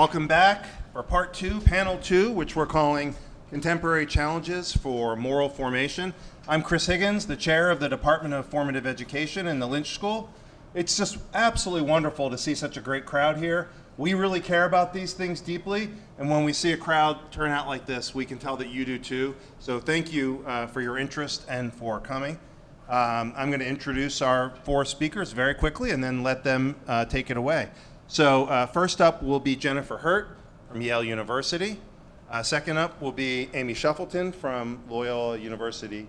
Welcome back for part 2, panel 2, which we're calling Contemporary Challenges for Moral Formation. I'm Chris Higgins, the chair of the Department of Formative Education in the Lynch School. It's just absolutely wonderful to see such a great crowd here. We really care about these things deeply, and when we see a crowd turn out like this, we can tell that you do too. So thank you for your interest and for coming. I'm going to introduce our 4 speakers very quickly and then let them take it away. So first up will be Jennifer Hurt from Yale University. Second up will be Amy Shuffleton from Loyola University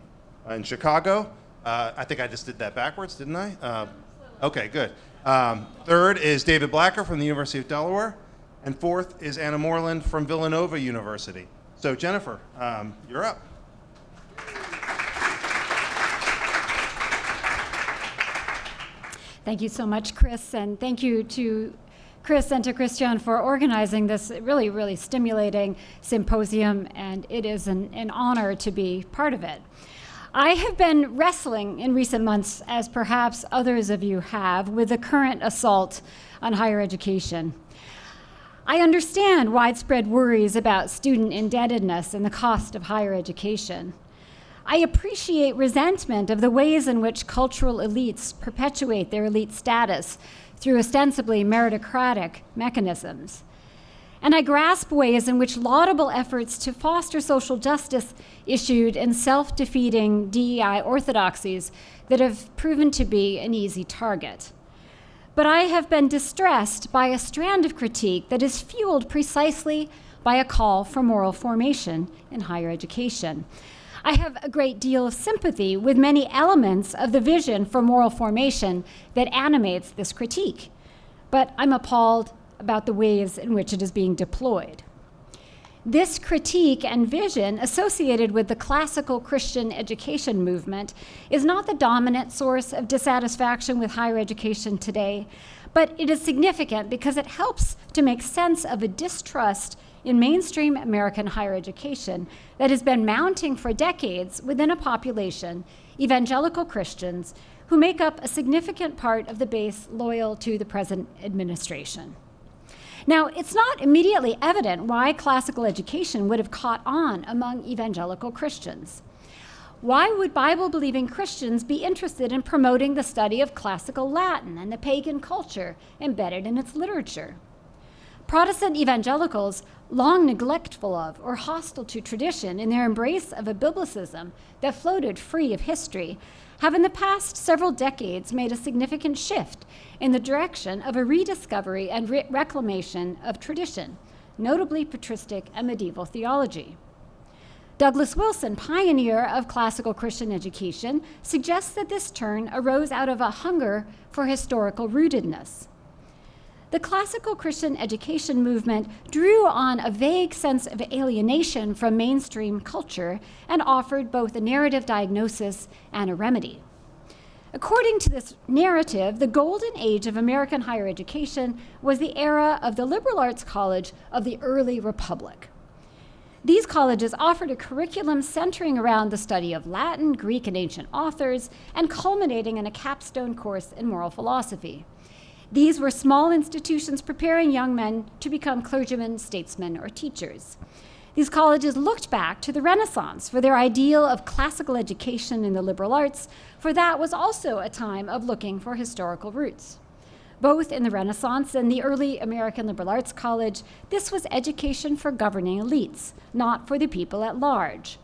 in Chicago. I think I just did that backwards, didn't I? Okay, good. Third is David Blacker from the University of Delaware. And fourth is Anna Moreland from Villanova University. So Jennifer, you're up. Thank you so much, Chris, and thank you to Chris and to Christian for organizing this really, really stimulating symposium, and it is an honor to be part of it. I have been wrestling in recent months, as perhaps others of you have, with the current assault on higher education. I understand widespread worries about student indebtedness and the cost of higher education. I appreciate resentment of the ways in which cultural elites perpetuate their elite status through ostensibly meritocratic mechanisms. And I grasp ways in which laudable efforts to foster social justice issued in self-defeating DEI orthodoxies that have proven to be an easy target. But I have been distressed by a strand of critique that is fueled precisely by a call for moral formation in higher education. I have a great deal of sympathy with many elements of the vision for moral formation that animates this critique, but I'm appalled about the ways in which it is being deployed. This critique and vision associated with the classical Christian education movement is not the dominant source of dissatisfaction with higher education today, but it is significant because it helps to make sense of a distrust in mainstream American higher education that has been mounting for decades within a population, evangelical Christians, who make up a significant part of the base loyal to the present administration. Now, it's not immediately evident why classical education would have caught on among evangelical Christians. Why would Bible-believing Christians be interested in promoting the study of classical Latin and the pagan culture embedded in its literature? Protestant evangelicals, long neglectful of or hostile to tradition in their embrace of a biblicism that floated free of history, have in the past several decades made a significant shift in the direction of a rediscovery and reclamation of tradition, notably patristic and medieval theology. Douglas Wilson, pioneer of classical Christian education, suggests that this turn arose out of a hunger for historical rootedness. The classical Christian education movement drew on a vague sense of alienation from mainstream culture and offered both a narrative diagnosis and a remedy. According to this narrative, the golden age of American higher education was the era of the liberal arts college of the early republic. These colleges offered a curriculum centering around the study of Latin, Greek, and ancient authors, and culminating in a capstone course in moral philosophy. These were small institutions preparing young men to become clergymen, statesmen, or teachers. These colleges looked back to the Renaissance for their ideal of classical education in the liberal arts, for that was also a time of looking for historical roots. Both in the Renaissance and the early American liberal arts college, this was education for governing elites, not for the people at large.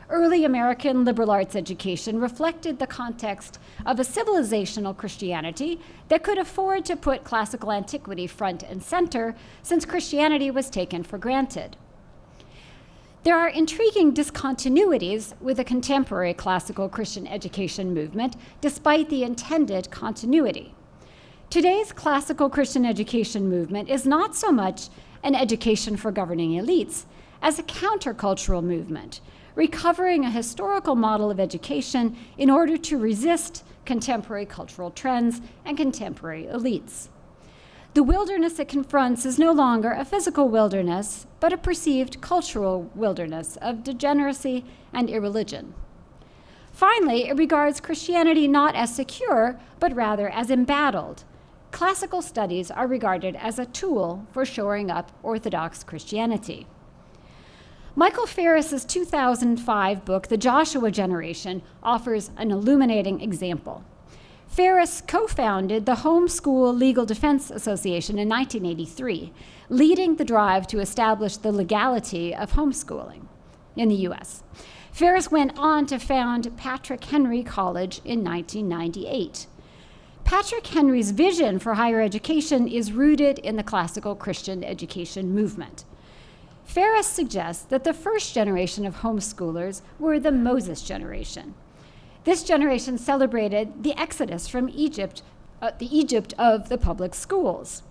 Early American liberal arts education reflected the context of a civilizational Christianity that could afford to put classical antiquity front and center, since Christianity was taken for granted. There are intriguing discontinuities with the contemporary classical Christian education movement, despite the intended continuity. Today's classical Christian education movement is not so much an education for governing elites as a countercultural movement, recovering a historical model of education in order to resist contemporary cultural trends and contemporary elites. The wilderness it confronts is no longer a physical wilderness, but a perceived cultural wilderness of degeneracy and irreligion. Finally, it regards Christianity not as secure, but rather as embattled, classical studies are regarded as a tool for shoring up Orthodox Christianity. Michael Ferris's 2005 book, The Joshua Generation, offers an illuminating example. Ferris co-founded the Homeschool Legal Defense Association in 1983, leading the drive to establish the legality of homeschooling in the US. Ferris went on to found Patrick Henry College in 1998. Patrick Henry's vision for higher education is rooted in the classical Christian education movement. Ferris suggests that the first generation of homeschoolers were the Moses generation. This generation celebrated the exodus from Egypt, the Egypt of the public schools.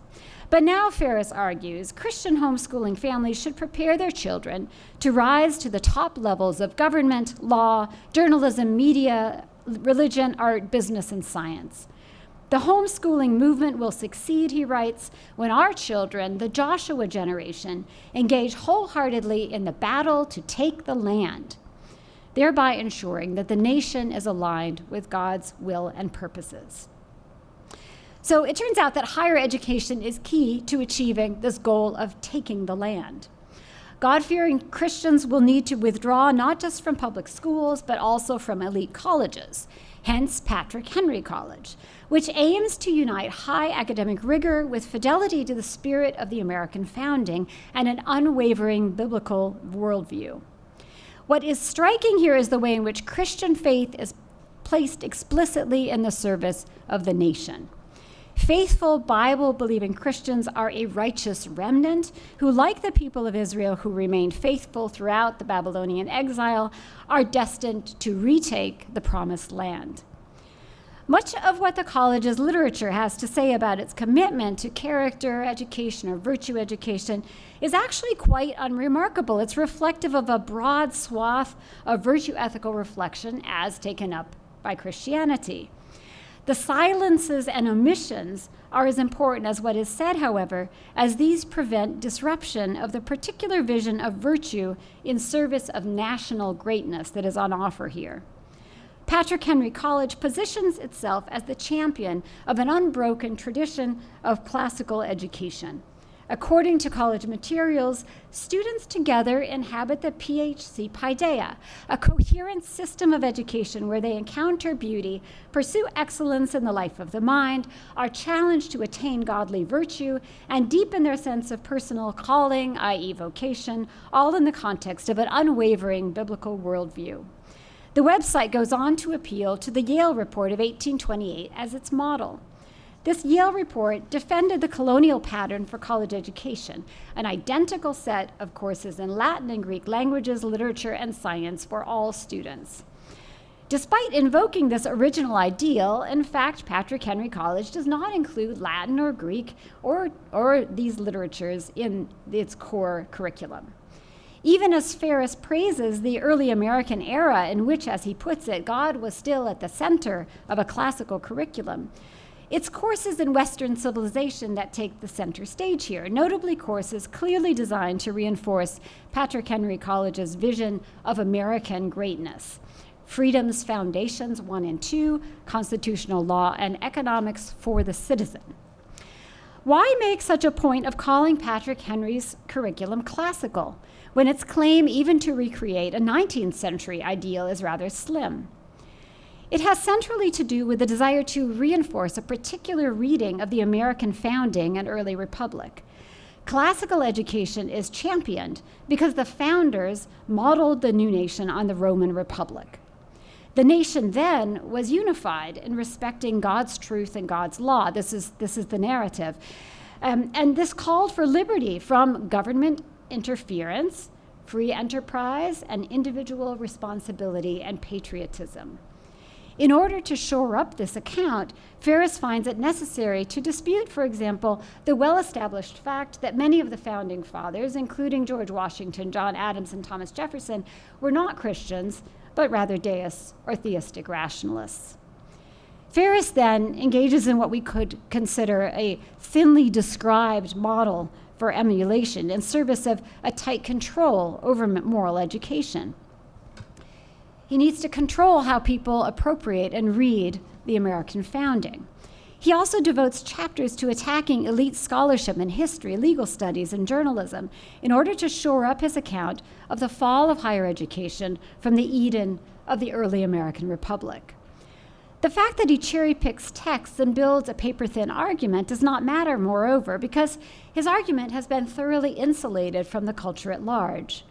But now, Ferris argues, Christian homeschooling families should prepare their children to rise to the top levels of government, law, journalism, media, religion, art, business, and science. The homeschooling movement will succeed, he writes, when our children, the Joshua generation, engage wholeheartedly in the battle to take the land, thereby ensuring that the nation is aligned with God's will and purposes. So it turns out that higher education is key to achieving this goal of taking the land. God-fearing Christians will need to withdraw not just from public schools, but also from elite colleges, hence Patrick Henry College, which aims to unite high academic rigor with fidelity to the spirit of the American founding and an unwavering biblical worldview. What is striking here is the way in which Christian faith is placed explicitly in the service of the nation. Faithful Bible-believing Christians are a righteous remnant who, like the people of Israel who remained faithful throughout the Babylonian exile, are destined to retake the promised land. Much of what the college's literature has to say about its commitment to character education or virtue education is actually quite unremarkable. It's reflective of a broad swath of virtue ethical reflection as taken up by Christianity. The silences and omissions are as important as what is said, however, as these prevent disruption of the particular vision of virtue in service of national greatness that is on offer here. Patrick Henry College positions itself as the champion of an unbroken tradition of classical education. According to college materials, students together inhabit the PHC Paideia, a coherent system of education where they encounter beauty, pursue excellence in the life of the mind, are challenged to attain godly virtue, and deepen their sense of personal calling, i.e. vocation, all in the context of an unwavering biblical worldview. The website goes on to appeal to the Yale Report of 1828 as its model. This Yale report defended the colonial pattern for college education, an identical set of courses in Latin and Greek languages, literature, and science for all students. Despite invoking this original ideal, in fact, Patrick Henry College does not include Latin or Greek or these literatures in its core curriculum. Even as Ferris praises the early American era in which, as he puts it, God was still at the center of a classical curriculum, it's courses in Western civilization that take the center stage here, notably courses clearly designed to reinforce Patrick Henry College's vision of American greatness. Freedom's Foundations 1 and 2, Constitutional Law and Economics for the Citizen. Why make such a point of calling Patrick Henry's curriculum classical, when its claim even to recreate a 19th century ideal is rather slim? It has centrally to do with the desire to reinforce a particular reading of the American founding and early republic. Classical education is championed because the founders modeled the new nation on the Roman Republic. The nation then was unified in respecting God's truth and God's law. This is the narrative. And this called for liberty from government interference, free enterprise, and individual responsibility and patriotism. In order to shore up this account, Ferris finds it necessary to dispute, for example, the well-established fact that many of the founding fathers, including George Washington, John Adams, and Thomas Jefferson, were not Christians, but rather deists or theistic rationalists. Ferris then engages in what we could consider a thinly described model for emulation in service of a tight control over moral education. He needs to control how people appropriate and read the American founding. He also devotes chapters to attacking elite scholarship in history, legal studies, and journalism in order to shore up his account of the fall of higher education from the Eden of the early American Republic. The fact that he cherry-picks texts and builds a paper-thin argument does not matter, moreover, because his argument has been thoroughly insulated from the culture at large.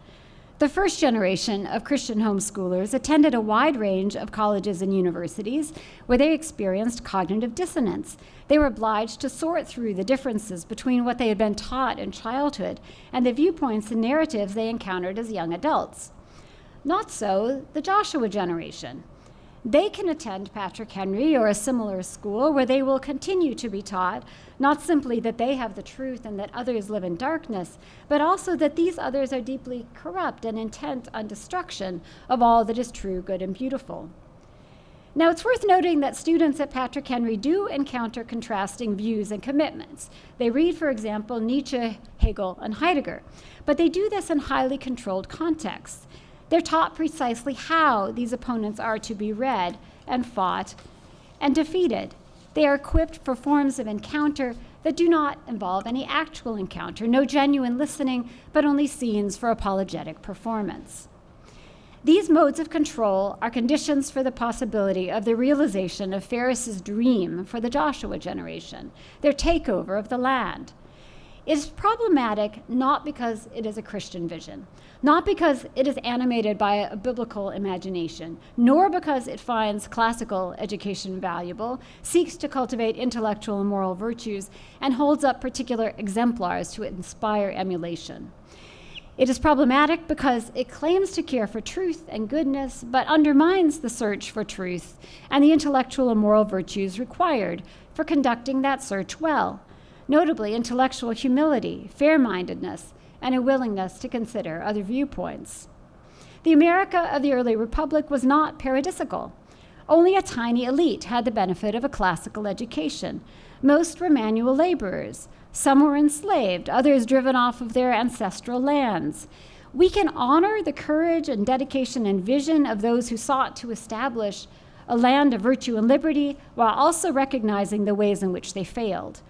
The first generation of Christian homeschoolers attended a wide range of colleges and universities where they experienced cognitive dissonance. They were obliged to sort through the differences between what they had been taught in childhood and the viewpoints and narratives they encountered as young adults. Not so the Joshua generation. They can attend Patrick Henry or a similar school where they will continue to be taught not simply that they have the truth and that others live in darkness, but also that these others are deeply corrupt and intent on destruction of all that is true, good, and beautiful. Now, it's worth noting that students at Patrick Henry do encounter contrasting views and commitments. They read, for example, Nietzsche, Hegel, and Heidegger, but they do this in highly controlled contexts. They're taught precisely how these opponents are to be read and fought and defeated. They are equipped for forms of encounter that do not involve any actual encounter, no genuine listening, but only scenes for apologetic performance. These modes of control are conditions for the possibility of the realization of Ferris's dream for the Joshua generation, their takeover of the land. It is problematic not because it is a Christian vision, not because it is animated by a biblical imagination, nor because it finds classical education valuable, seeks to cultivate intellectual and moral virtues, and holds up particular exemplars to inspire emulation. It is problematic because it claims to care for truth and goodness, but undermines the search for truth and the intellectual and moral virtues required for conducting that search well, notably intellectual humility, fair-mindedness, and a willingness to consider other viewpoints. The America of the early Republic was not paradisical. Only a tiny elite had the benefit of a classical education. Most were manual laborers. Some were enslaved, others driven off of their ancestral lands. We can honor the courage and dedication and vision of those who sought to establish a land of virtue and liberty while also recognizing the ways in which they failed.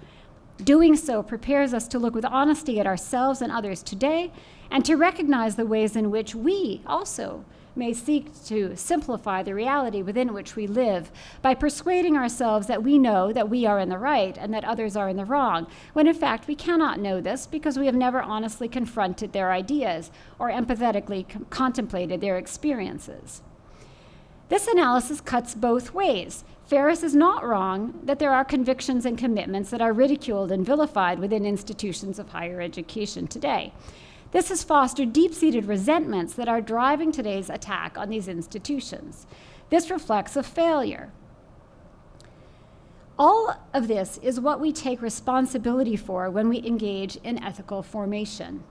Doing so prepares us to look with honesty at ourselves and others today, and to recognize the ways in which we also may seek to simplify the reality within which we live by persuading ourselves that we know that we are in the right and that others are in the wrong, when in fact we cannot know this because we have never honestly confronted their ideas or empathetically contemplated their experiences. This analysis cuts both ways. Ferris is not wrong that there are convictions and commitments that are ridiculed and vilified within institutions of higher education today. This has fostered deep-seated resentments that are driving today's attack on these institutions. This reflects a failure. All of this is what we take responsibility for when we engage in ethical formation.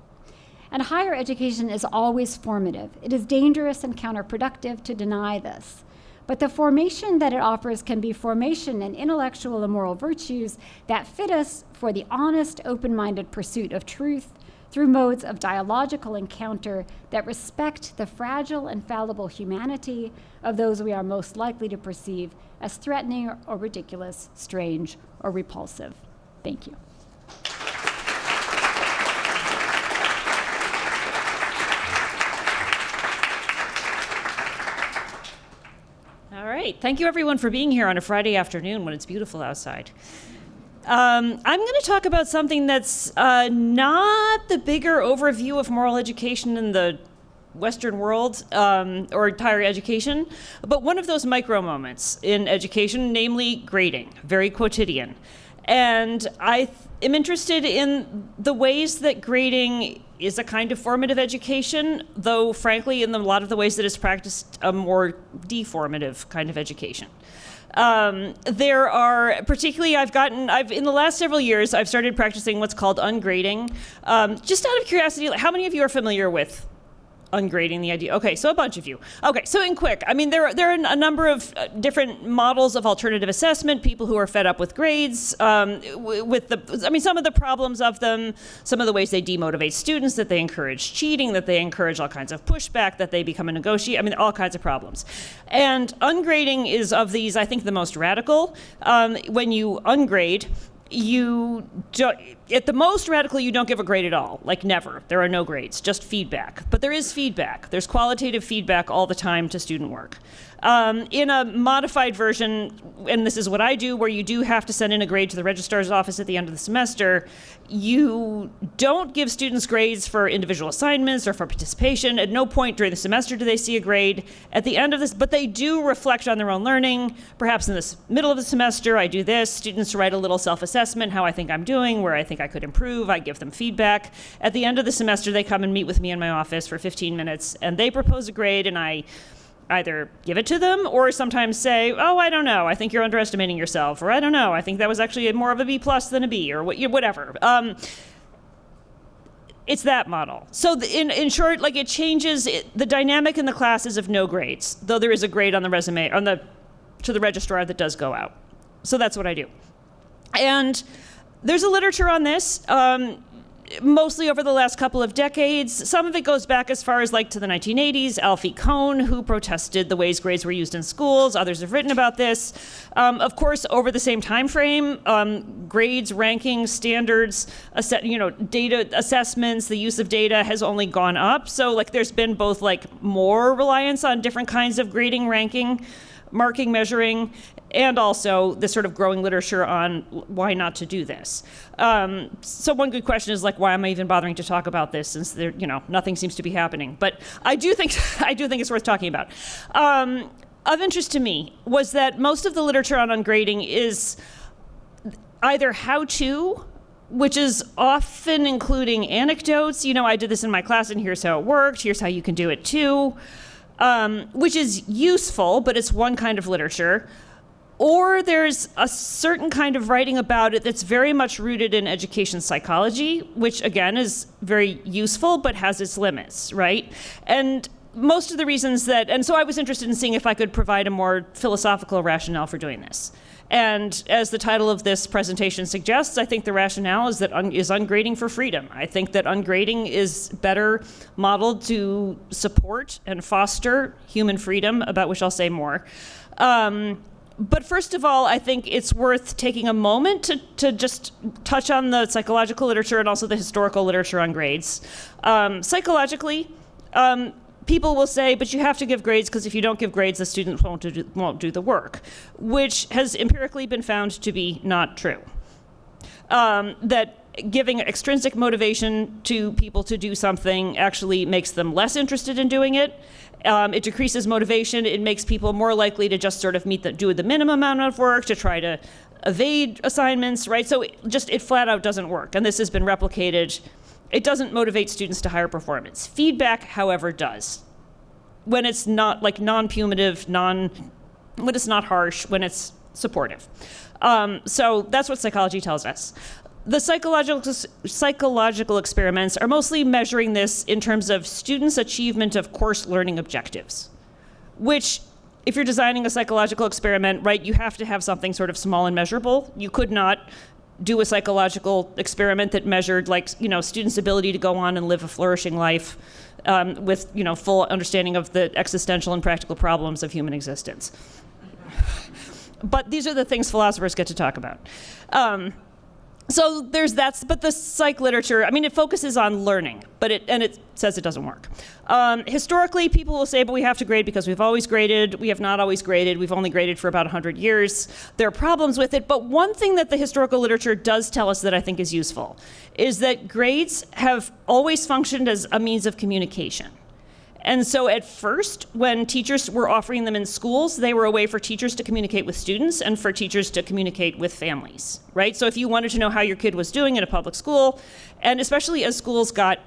And higher education is always formative. It is dangerous and counterproductive to deny this. But the formation that it offers can be formation in intellectual and moral virtues that fit us for the honest, open-minded pursuit of truth through modes of dialogical encounter that respect the fragile and fallible humanity of those we are most likely to perceive as threatening or ridiculous, strange, or repulsive. Thank you. All right. Thank you, everyone, for being here on a Friday afternoon when it's beautiful outside. I'm going to talk about something that's not the bigger overview of moral education in the Western world or higher education, but one of those micro moments in education, namely grading, very quotidian. And I am interested in the ways that grading is a kind of formative education, though frankly, in a lot of the ways that it's practiced, a more deformative kind of education. There are, particularly in the last several years, I've started practicing what's called ungrading. Just out of curiosity, how many of you are familiar with ungrading the idea. Okay, so a bunch of you. Okay, so in quick, I mean, there are a number of different models of alternative assessment, people who are fed up with grades, some of the problems of them, some of the ways they demotivate students, that they encourage cheating, that they encourage all kinds of pushback, that they become a negotiator, I mean, all kinds of problems. And ungrading is, of these, I think, the most radical. When you ungrade, at the most radical, you don't give a grade at all, like never. There are no grades, just feedback. But there is feedback. There's qualitative feedback all the time to student work. In a modified version, and this is what I do, where you do have to send in a grade to the registrar's office at the end of the semester, you don't give students grades for individual assignments or for participation. At no point during the semester do they see a grade. At the end of this, but they do reflect on their own learning. Perhaps in the middle of the semester, I do this. Students write a little self-assessment, how I think I'm doing, where I think I could improve. I give them feedback. At the end of the semester, they come and meet with me in my office for 15 minutes, and they propose a grade, and I either give it to them or sometimes say, oh, I don't know, I think you're underestimating yourself, or I don't know, I think that was actually more of a B plus than a B, or whatever. It's that model. So in short, like, it changes, the dynamic in the class is of no grades, though there is a grade on the resume, to the registrar that does go out. So that's what I do. And there's a literature on this, mostly over the last couple of decades. Some of it goes back as far as to the 1980s. Alfie Kohn, who protested the ways grades were used in schools. Others have written about this. Of course, over the same time frame, grades, rankings, standards, data assessments, the use of data has only gone up. So there's been both more reliance on different kinds of grading, ranking, marking, measuring, and also this sort of growing literature on why not to do this. So one good question is why am I even bothering to talk about this, since there, nothing seems to be happening? But I do think it's worth talking about. Of interest to me was that most of the literature on ungrading is either how-to, which is often including anecdotes. I did this in my class, and here's how it worked. Here's how you can do it too. Which is useful, but it's one kind of literature. Or there's a certain kind of writing about it that's very much rooted in education psychology, which again is very useful, but has its limits, right? And most of the reasons and so I was interested in seeing if I could provide a more philosophical rationale for doing this. And as the title of this presentation suggests, I think the rationale is that is ungrading for freedom. I think that ungrading is better modeled to support and foster human freedom, about which I'll say more. But first of all, I think it's worth taking a moment to just touch on the psychological literature and also the historical literature on grades. Psychologically, people will say, but you have to give grades, because if you don't give grades, the students won't do the work, which has empirically been found to be not true. That giving extrinsic motivation to people to do something actually makes them less interested in doing it. It decreases motivation. It makes people more likely to just sort of do the minimum amount of work, to try to evade assignments, right? So it flat out doesn't work. And this has been replicated. It doesn't motivate students to higher performance. Feedback, however, does. When it's not non-punitive, when it's not harsh, when it's supportive. So that's what psychology tells us. The psychological experiments are mostly measuring this in terms of students' achievement of course learning objectives, which, if you're designing a psychological experiment, right, you have to have something sort of small and measurable. You could not do a psychological experiment that measured students' ability to go on and live a flourishing life with full understanding of the existential and practical problems of human existence. But these are the things philosophers get to talk about. So there's that, but the psych literature, it focuses on learning, but it says it doesn't work. Historically, people will say, but we have to grade because we've always graded. We have not always graded. We've only graded for about 100 years. There are problems with it, but one thing that the historical literature does tell us that I think is useful is that grades have always functioned as a means of communication. And so at first, when teachers were offering them in schools, they were a way for teachers to communicate with students and for teachers to communicate with families, right? So if you wanted to know how your kid was doing in a public school, and especially as schools got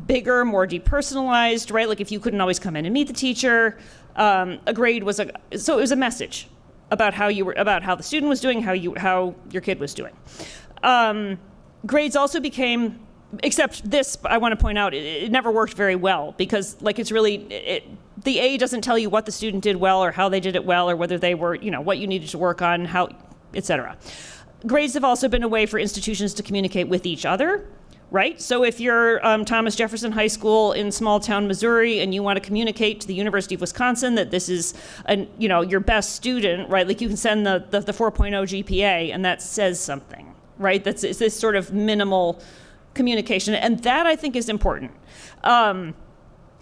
bigger, more depersonalized, right? If you couldn't always come in and meet the teacher, a grade was so it was a message about how the student was doing, how your kid was doing. Grades also became except this, I want to point out, it never worked very well because, like, it's really, the A doesn't tell you what the student did well or how they did it well or whether they were, what you needed to work on, how, etc. Grades have also been a way for institutions to communicate with each other, right? So if you're Thomas Jefferson High School in small town Missouri and you want to communicate to the University of Wisconsin that this is, your best student, right? Like, you can send the 4.0 GPA and that says something, right? It's this sort of minimal communication, and that I think is important.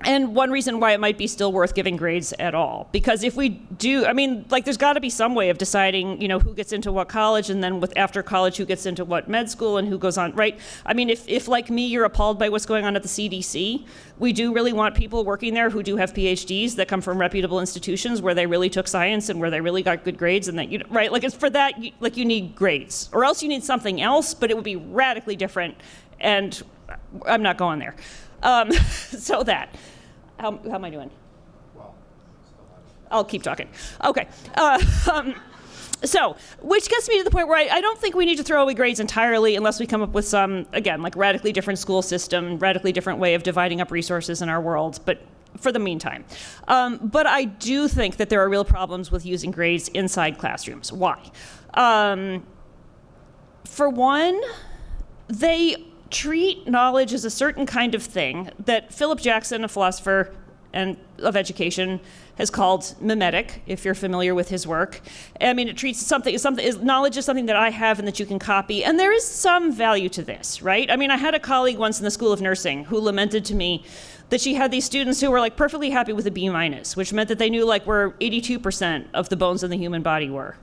And one reason why it might be still worth giving grades at all, because if we do, there's got to be some way of deciding, who gets into what college, and then after college, who gets into what med school and who goes on, right? If like me, you're appalled by what's going on at the CDC, we do really want people working there who do have PhDs that come from reputable institutions where they really took science and where they really got good grades, and that, right? Like, it's for that, you need grades, or else you need something else, but it would be radically different, and I'm not going there. So that. How am I doing? Well, I'll keep talking. Okay. So, which gets me to the point where I don't think we need to throw away grades entirely unless we come up with some, again, like radically different school system, radically different way of dividing up resources in our world, but for the meantime. But I do think that there are real problems with using grades inside classrooms. Why? For one, they treat knowledge as a certain kind of thing that Philip Jackson, a philosopher of education, has called mimetic, if you're familiar with his work. It treats knowledge is something that I have and that you can copy, and there is some value to this, right? I had a colleague once in the School of Nursing who lamented to me that she had these students who were like perfectly happy with a B-, which meant that they knew like where 82% of the bones in the human body were.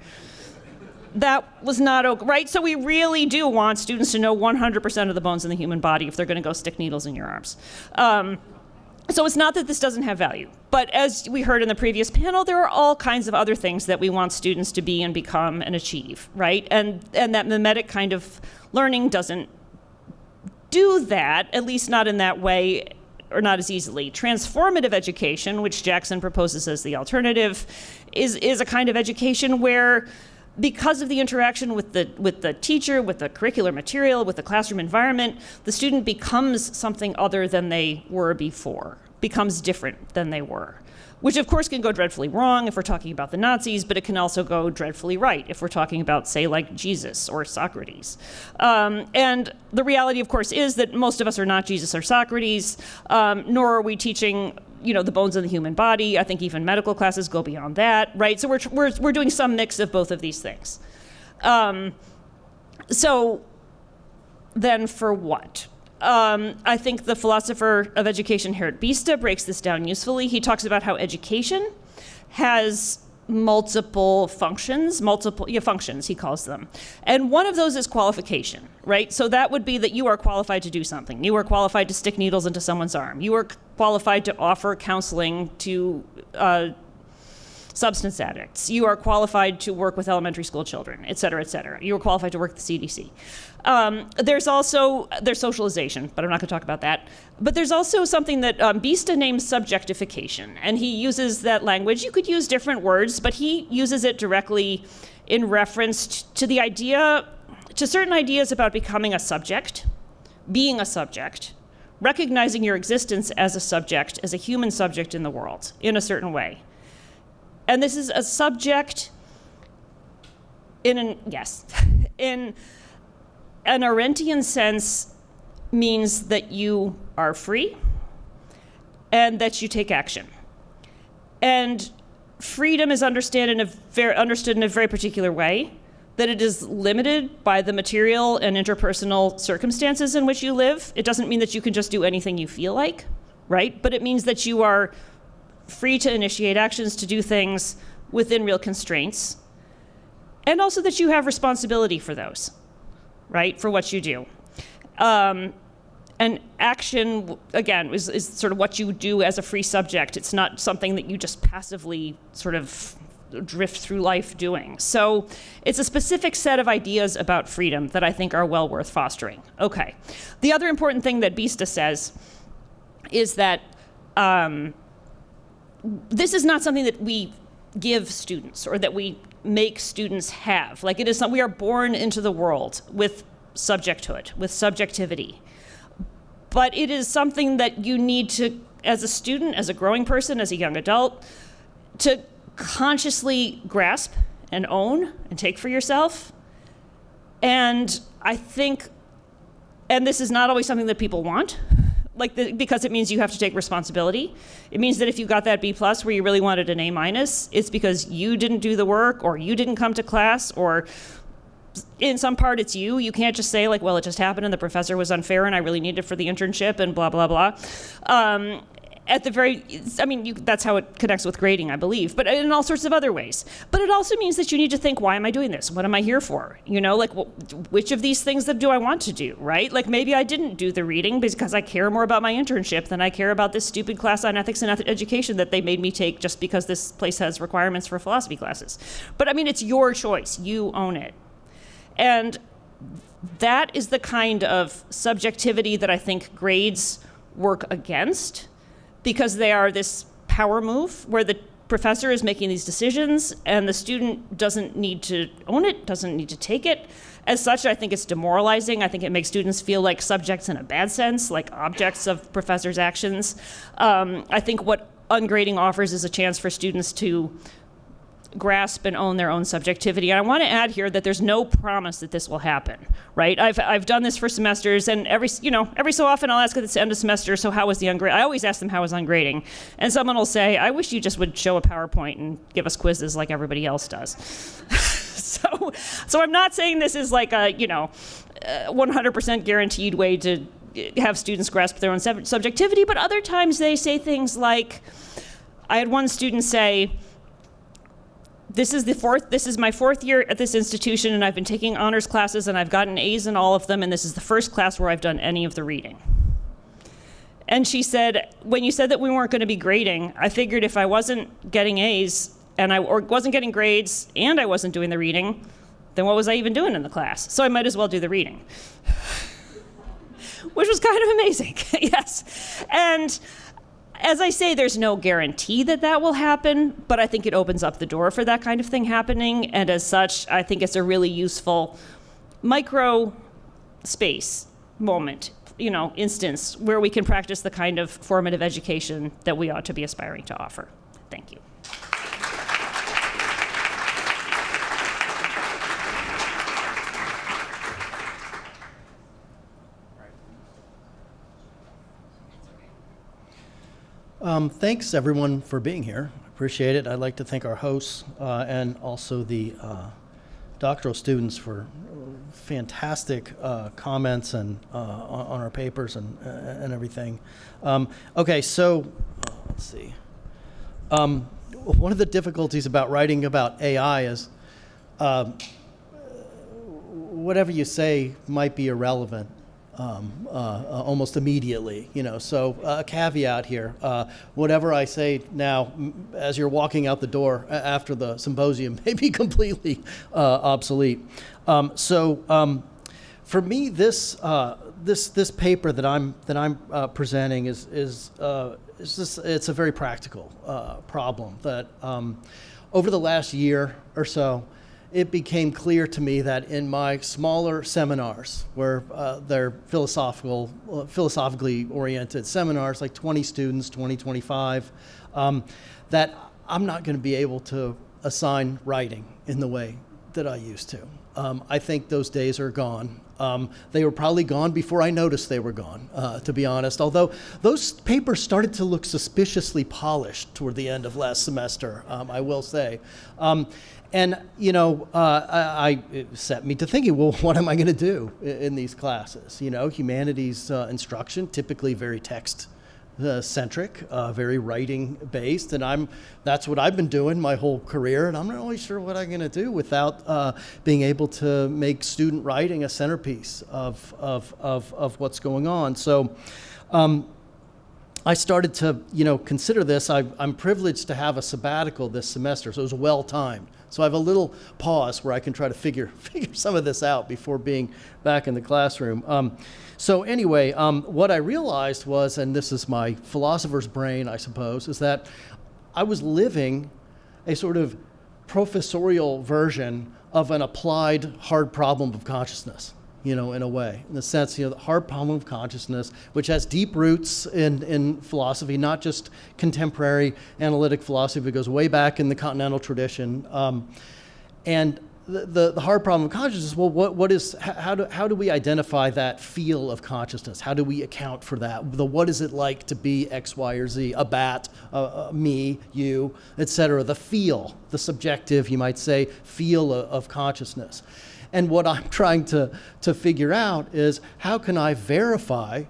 That was not okay, right? So we really do want students to know 100% of the bones in the human body if they're going to go stick needles in your arms. So it's not that this doesn't have value, but as we heard in the previous panel, there are all kinds of other things that we want students to be and become and achieve, right? And that mimetic kind of learning doesn't do that, at least not in that way, or not as easily. Transformative education, which Jackson proposes as the alternative, is a kind of education where, because of the interaction with the teacher, with the curricular material, with the classroom environment, the student becomes something other than they were before, becomes different than they were, which of course can go dreadfully wrong if we're talking about the Nazis, but it can also go dreadfully right if we're talking about, say, like Jesus or Socrates. And the reality, of course, is that most of us are not Jesus or Socrates, nor are we teaching the bones of the human body. I think even medical classes go beyond that, right? So we're doing some mix of both of these things. So then for what? I think the philosopher of education, Gerrit Bista, breaks this down usefully. He talks about how education has multiple functions, functions, he calls them. And one of those is qualification, right? So that would be that you are qualified to do something. You are qualified to stick needles into someone's arm. You are qualified to offer counseling to substance addicts. You are qualified to work with elementary school children, et cetera, et cetera. You are qualified to work at the CDC. There's socialization, but I'm not going to talk about that. But there's also something that Bista names subjectification, and he uses that language. You could use different words, but he uses it directly in reference to the idea, to certain ideas about becoming a subject, being a subject, recognizing your existence as a subject, as a human subject in the world, in a certain way. And this is a subject in an Arendtian sense means that you are free and that you take action. And freedom is understood in a very particular way, that it is limited by the material and interpersonal circumstances in which you live. It doesn't mean that you can just do anything you feel like, right? But it means that you are free to initiate actions, to do things within real constraints, and also that you have responsibility for those, right, for what you do. And action, again, is sort of what you do as a free subject. It's not something that you just passively sort of drift through life doing. So it's a specific set of ideas about freedom that I think are well worth fostering. Okay. The other important thing that Bista says is that this is not something that we give students or that we make students have. Like, it is we are born into the world with subjecthood, with subjectivity. but it is something that you need to, as a student, as a growing person, as a young adult, to consciously grasp and own and take for yourself. And I think, and this is not always something that people want, because it means you have to take responsibility. It means that if you got that B+ where you really wanted an A-, it's because you didn't do the work, or you didn't come to class, or in some part it's you. You can't just say, like, well, it just happened and the professor was unfair and I really need it for the internship and blah, blah, blah. That's how it connects with grading, I believe, but in all sorts of other ways. But it also means that you need to think, why am I doing this? What am I here for? Which of these things do I want to do, right? Like, maybe I didn't do the reading because I care more about my internship than I care about this stupid class on ethics and education that they made me take just because this place has requirements for philosophy classes. But it's your choice. You own it. And that is the kind of subjectivity that I think grades work against, because they are this power move where the professor is making these decisions and the student doesn't need to own it, doesn't need to take it. As such, I think it's demoralizing. I think it makes students feel like subjects in a bad sense, like objects of professors' actions. I think what ungrading offers is a chance for students to grasp and own their own subjectivity. And I want to add here that there's no promise that this will happen, right? I've done this for semesters, and every so often I'll ask at the end of semester, so how was the ungrading? I always ask them how was ungrading, and someone will say, I wish you just would show a PowerPoint and give us quizzes like everybody else does. So I'm not saying this is like a 100% guaranteed way to have students grasp their own subjectivity, but other times they say things like, I had one student say, this is my fourth year at this institution, and I've been taking honors classes, and I've gotten A's in all of them, and this is the first class where I've done any of the reading. And she said, when you said that we weren't going to be grading, I figured if I wasn't getting A's, or wasn't getting grades, and I wasn't doing the reading, then what was I even doing in the class? So I might as well do the reading. Which was kind of amazing, yes. And as I say, there's no guarantee that that will happen, but I think it opens up the door for that kind of thing happening. And as such, I think it's a really useful micro space moment, instance where we can practice the kind of formative education that we ought to be aspiring to offer. Thank you. Thanks, everyone, for being here. Appreciate it. I'd like to thank our hosts and also the doctoral students for fantastic comments and on our papers and everything. Okay, so let's see. One of the difficulties about writing about AI is whatever you say might be irrelevant. Almost immediately, so a caveat here, whatever I say now as you're walking out the door after the symposium may be completely obsolete. For me, this paper that I'm presenting is it's a very practical problem that over the last year or so, it became clear to me that in my smaller seminars, where they're philosophically oriented seminars, like 20 students, 25, that I'm not going to be able to assign writing in the way that I used to. I think those days are gone. They were probably gone before I noticed they were gone, to be honest, although those papers started to look suspiciously polished toward the end of last semester, I will say. And, it set me to thinking, well, what am I going to do in these classes? Humanities instruction, typically very text-centric, very writing-based, and that's what I've been doing my whole career, and I'm not really sure what I'm going to do without being able to make student writing a centerpiece of what's going on. So I started to, consider this. I'm privileged to have a sabbatical this semester, so it was well-timed. So I have a little pause where I can try to figure some of this out before being back in the classroom. So anyway, what I realized was, and this is my philosopher's brain, I suppose, is that I was living a sort of professorial version of an applied hard problem of consciousness. in a way, in the sense, the hard problem of consciousness, which has deep roots in philosophy, not just contemporary analytic philosophy, but goes way back in the continental tradition. And the hard problem of consciousness, well, how do we identify that feel of consciousness? How do we account for that? What is it like to be X, Y, or Z, a bat, me, you, etc. The feel, the subjective, you might say, feel of consciousness. And what I'm trying to figure out is, how can I verify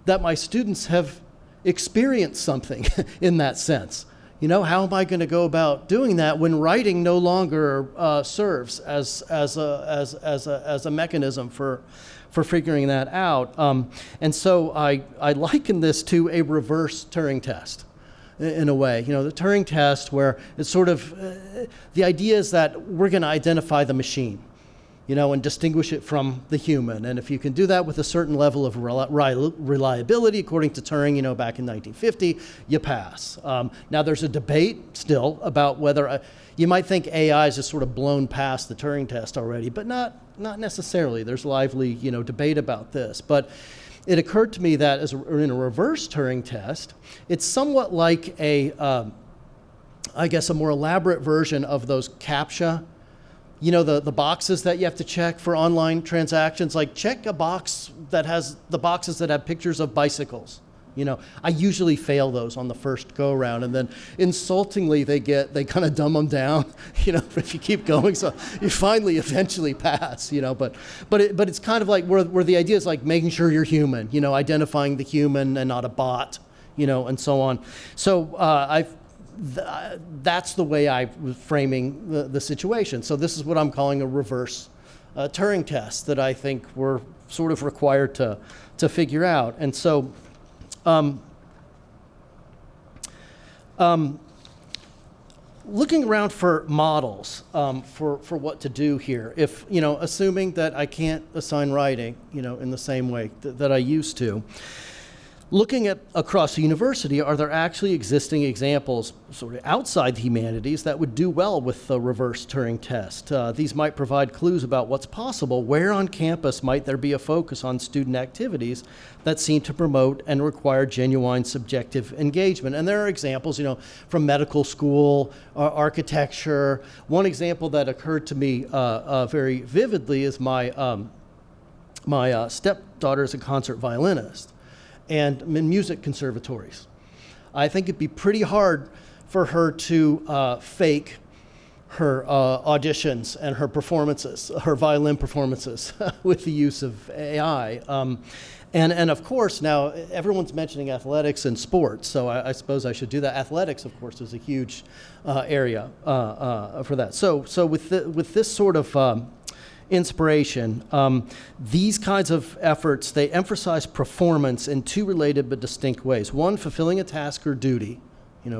that my students have experienced something in that sense? How am I going to go about doing that when writing no longer serves as a mechanism for figuring that out? And so I liken this to a reverse Turing test, in a way. The Turing test, where it's sort of the idea is that we're going to identify the machine, and distinguish it from the human. And if you can do that with a certain level of reliability, according to Turing, back in 1950, you pass. Now there's a debate still about whether, you might think AI is just sort of blown past the Turing test already, but not necessarily. There's lively, debate about this. But it occurred to me that in a reverse Turing test, it's somewhat like a more elaborate version of those CAPTCHA, the boxes that you have to check for online transactions. Like, check a box that has the boxes that have pictures of bicycles. I usually fail those on the first go around, and then insultingly they kind of dumb them down, if you keep going, so you finally eventually pass, but it's kind of like where the idea is like making sure you're human, identifying the human and not a bot, and so on. So that's the way I was framing the situation. So this is what I'm calling a reverse Turing test that I think we're sort of required to figure out. And so looking around for models for what to do here, if, assuming that I can't assign writing, in the same way that I used to, looking at across the university, are there actually existing examples sort of outside the humanities that would do well with the reverse Turing test? These might provide clues about what's possible. Where on campus might there be a focus on student activities that seem to promote and require genuine subjective engagement? And there are examples, from medical school, architecture. One example that occurred to me very vividly is my stepdaughter is a concert violinist, and in music conservatories. I think it'd be pretty hard for her to fake her auditions and her performances, her violin performances, with the use of AI. And of course, now everyone's mentioning athletics and sports, so I suppose I should do that. Athletics, of course, is a huge area for that. So with this sort of inspiration, these kinds of efforts, they emphasize performance in two related but distinct ways. One, fulfilling a task or duty,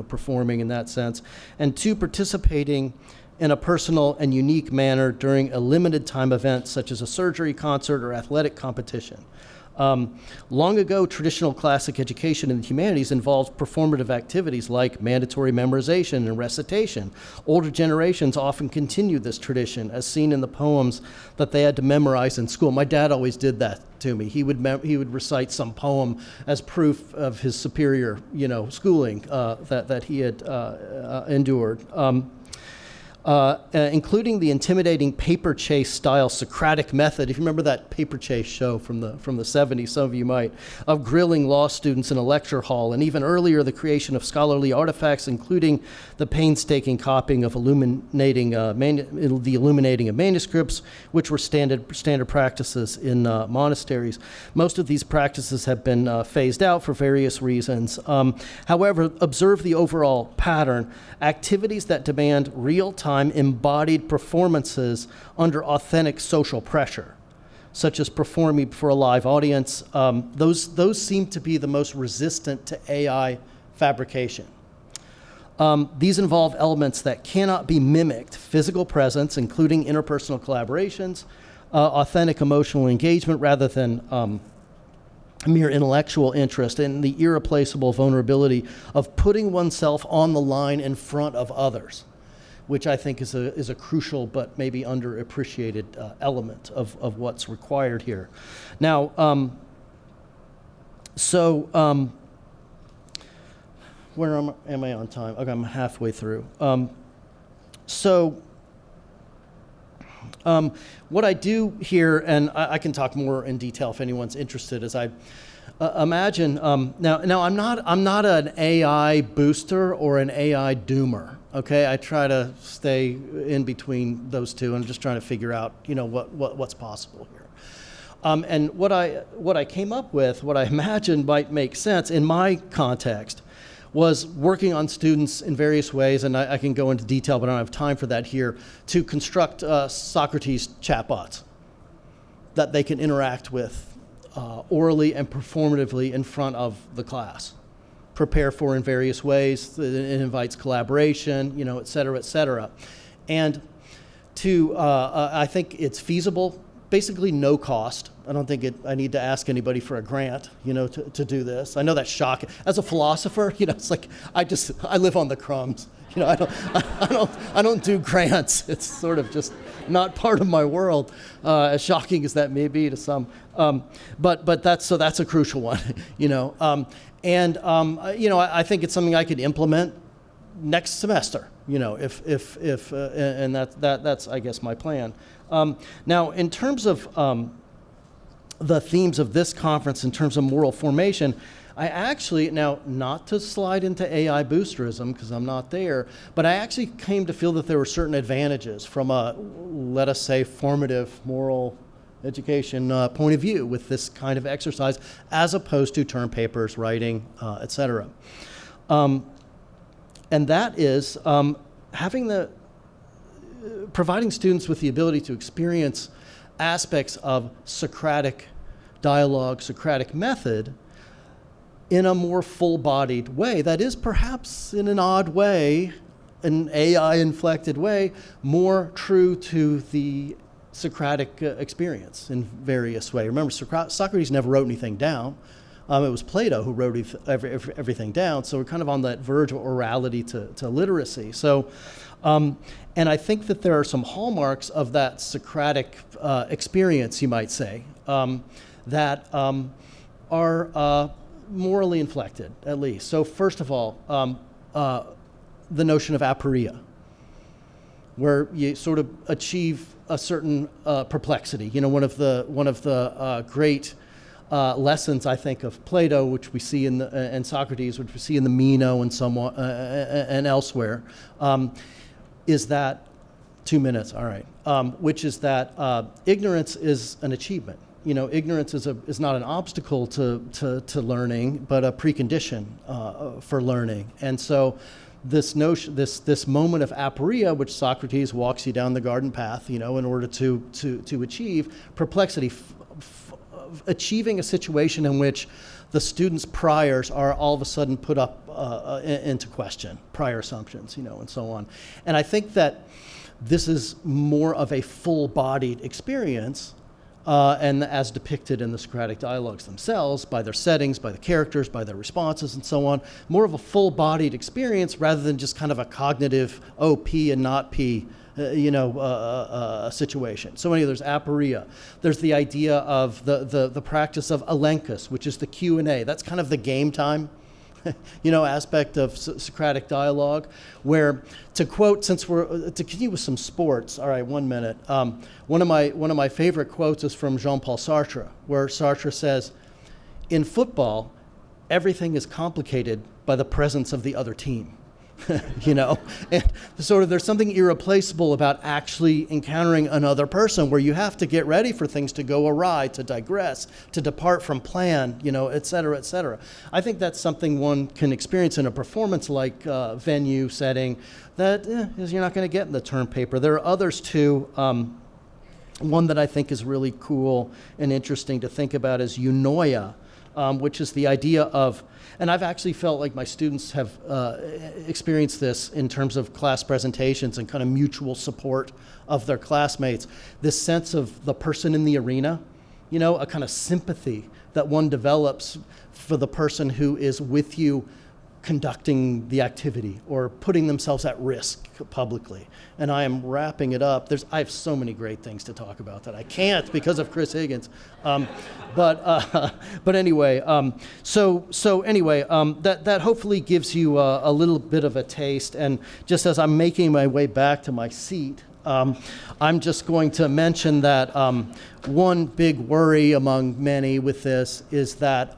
performing in that sense, and two, participating in a personal and unique manner during a limited time event such as a surgery, concert, or athletic competition. Long ago, traditional classic education in the humanities involved performative activities like mandatory memorization and recitation. Older generations often continued this tradition, as seen in the poems that they had to memorize in school. My dad always did that to me. He would recite some poem as proof of his superior, schooling that he had endured. Including the intimidating paper chase style Socratic method. If you remember that paper chase show from the 70s, some of you might, of grilling law students in a lecture hall, and even earlier the creation of scholarly artifacts, including the painstaking copying of illuminating of manuscripts, which were standard practices in monasteries. Most of these practices have been phased out for various reasons. However, observe the overall pattern. Activities that demand real-time embodied performances under authentic social pressure, such as performing before a live audience, those seem to be the most resistant to AI fabrication. These involve elements that cannot be mimicked: physical presence, including interpersonal collaborations, authentic emotional engagement rather than mere intellectual interest, and the irreplaceable vulnerability of putting oneself on the line in front of others. which I think is a crucial but maybe underappreciated element of what's required here. Now, where am I on time? Okay, I'm halfway through. What I do here, and I can talk more in detail if anyone's interested, is I imagine now I'm not an AI booster or an AI doomer. Okay, I try to stay in between those two, and just trying to figure out what's possible here. And what I came up with, what I imagined might make sense in my context, was working on students in various ways, and I can go into detail, but I don't have time for that here, to construct Socrates chatbots that they can interact with orally and performatively in front of the class. Prepare for in various ways. It invites collaboration, et cetera, et cetera. And I think it's feasible. Basically no cost. I don't think I need to ask anybody for a grant, to do this. I know that's shocking. As a philosopher, it's like I live on the crumbs. I don't do grants. It's sort of just not part of my world, as shocking as that may be to some. But that's a crucial one, I think it's something I could implement next semester, if and that's I guess my plan. Now, in terms of the themes of this conference, in terms of moral formation, I actually, now not to slide into AI boosterism because I'm not there, but I actually came to feel that there were certain advantages from a, let us say, formative moral education point of view with this kind of exercise, as opposed to term papers, writing, et cetera. And that is providing students with the ability to experience aspects of Socratic dialogue, Socratic method, in a more full-bodied way. That is perhaps in an odd way, an AI-inflected way, more true to the Socratic experience in various ways. Remember, Socrates never wrote anything down. It was Plato who wrote everything down, so we're kind of on that verge of orality to literacy. So, and I think that there are some hallmarks of that Socratic experience, you might say, that are morally inflected, at least. So first of all, the notion of aporia, where you sort of achieve a certain perplexity. One of the great lessons, I think, of Plato, which we see and Socrates, which we see in the Meno and somewhat and elsewhere, is that 2 minutes. All right, which is that ignorance is an achievement. Ignorance is not an obstacle to learning, but a precondition for learning. And so this notion, this moment of aporia, which Socrates walks you down the garden path, in order to achieve perplexity, achieving a situation in which the student's priors are all of a sudden put up into question, prior assumptions, and so on. And I think that this is more of a full-bodied experience, and as depicted in the Socratic dialogues themselves, by their settings, by the characters, by their responses, and so on, more of a full-bodied experience rather than just kind of a cognitive, P and not P, situation. So anyway, there's aporia. There's the idea of the practice of elenchus, which is the Q&A. That's kind of the game time, aspect of Socratic dialogue, where, to quote, to continue with some sports. All right, 1 minute. One of my favorite quotes is from Jean-Paul Sartre, where Sartre says, "In football, everything is complicated by the presence of the other team." And sort of there's something irreplaceable about actually encountering another person, where you have to get ready for things to go awry, to digress, to depart from plan, et cetera, et cetera. I think that's something one can experience in a performance-like venue setting that you're not going to get in the term paper. There are others too. One that I think is really cool and interesting to think about is eunoia, which is the idea of, and I've actually felt like my students have experienced this in terms of class presentations and kind of mutual support of their classmates, this sense of the person in the arena, a kind of sympathy that one develops for the person who is with you conducting the activity or putting themselves at risk publicly. And I am wrapping it up. I have so many great things to talk about that I can't because of Chris Higgins. But anyway, that hopefully gives you a little bit of a taste. And just as I'm making my way back to my seat, I'm just going to mention that one big worry among many with this is that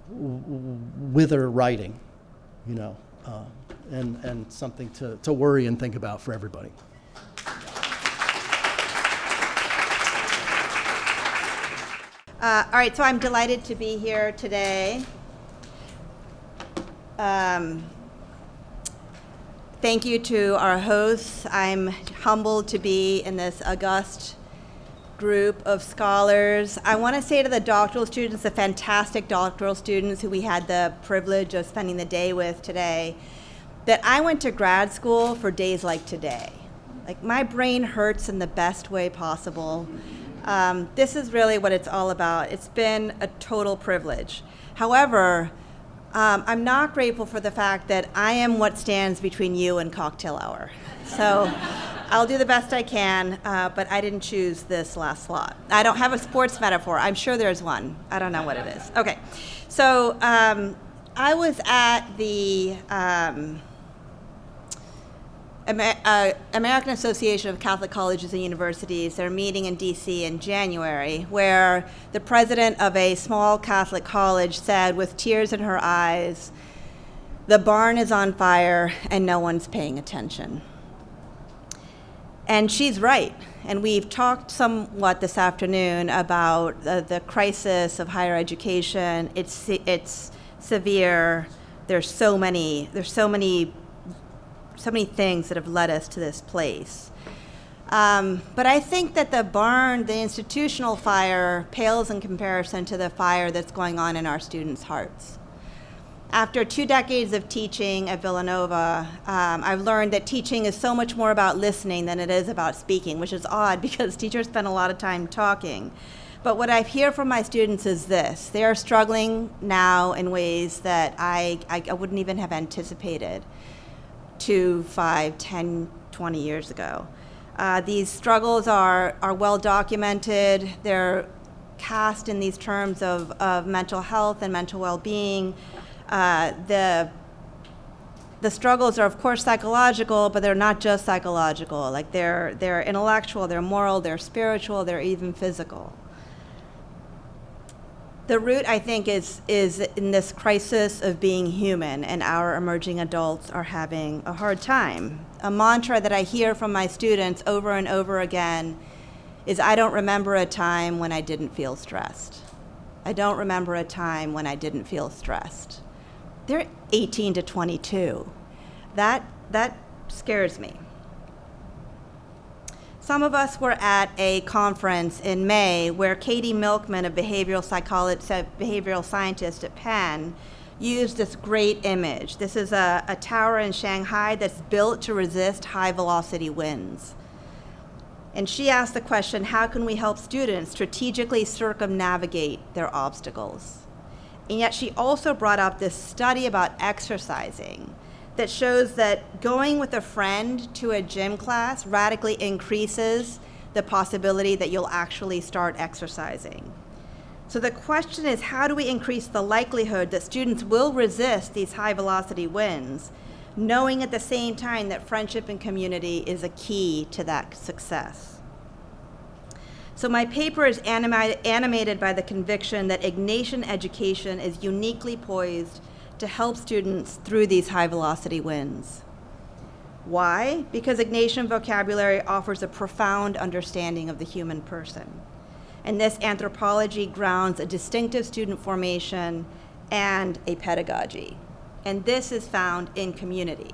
wither writing, and something to worry and think about for everybody. All right, so I'm delighted to be here today. Thank you to our hosts. I'm humbled to be in this august group of scholars. I want to say to the doctoral students, the fantastic doctoral students who we had the privilege of spending the day with today, that I went to grad school for days like today. Like, my brain hurts in the best way possible. This is really what it's all about. It's been a total privilege. However, I'm not grateful for the fact that I am what stands between you and cocktail hour. So I'll do the best I can, but I didn't choose this last slot. I don't have a sports metaphor. I'm sure there's one. I don't know what it is. Okay, so I was at the American Association of Catholic Colleges and Universities. They're meeting in DC in January, where the president of a small Catholic college said with tears in her eyes, "The barn is on fire and no one's paying attention." And she's right. And we've talked somewhat this afternoon about the crisis of higher education. It's severe. There's so many things that have led us to this place. But I think that the institutional fire, pales in comparison to the fire that's going on in our students' hearts. After 2 decades of teaching at Villanova, I've learned that teaching is so much more about listening than it is about speaking, which is odd because teachers spend a lot of time talking. But what I hear from my students is this: they are struggling now in ways that I wouldn't even have anticipated 2, 5, 10, 20 years ago. These struggles are well documented. They're cast in these terms of mental health and mental well-being. The struggles are, of course, psychological, but they're not just psychological. Like, they're intellectual, they're moral, they're spiritual, they're even physical. The root, I think, is in this crisis of being human, and our emerging adults are having a hard time. A mantra that I hear from my students over and over again is, "I don't remember a time when I didn't feel stressed. I don't remember a time when I didn't feel stressed." They're 18 to 22. That scares me. Some of us were at a conference in May where Katie Milkman, a behavioral scientist at Penn, used this great image. This is a tower in Shanghai that's built to resist high-velocity winds. And she asked the question, how can we help students strategically circumnavigate their obstacles? And yet she also brought up this study about exercising that shows that going with a friend to a gym class radically increases the possibility that you'll actually start exercising. So the question is, how do we increase the likelihood that students will resist these high-velocity winds, knowing at the same time that friendship and community is a key to that success? So my paper is animated by the conviction that Ignatian education is uniquely poised to help students through these high-velocity winds. Why? Because Ignatian vocabulary offers a profound understanding of the human person. And this anthropology grounds a distinctive student formation and a pedagogy. And this is found in community.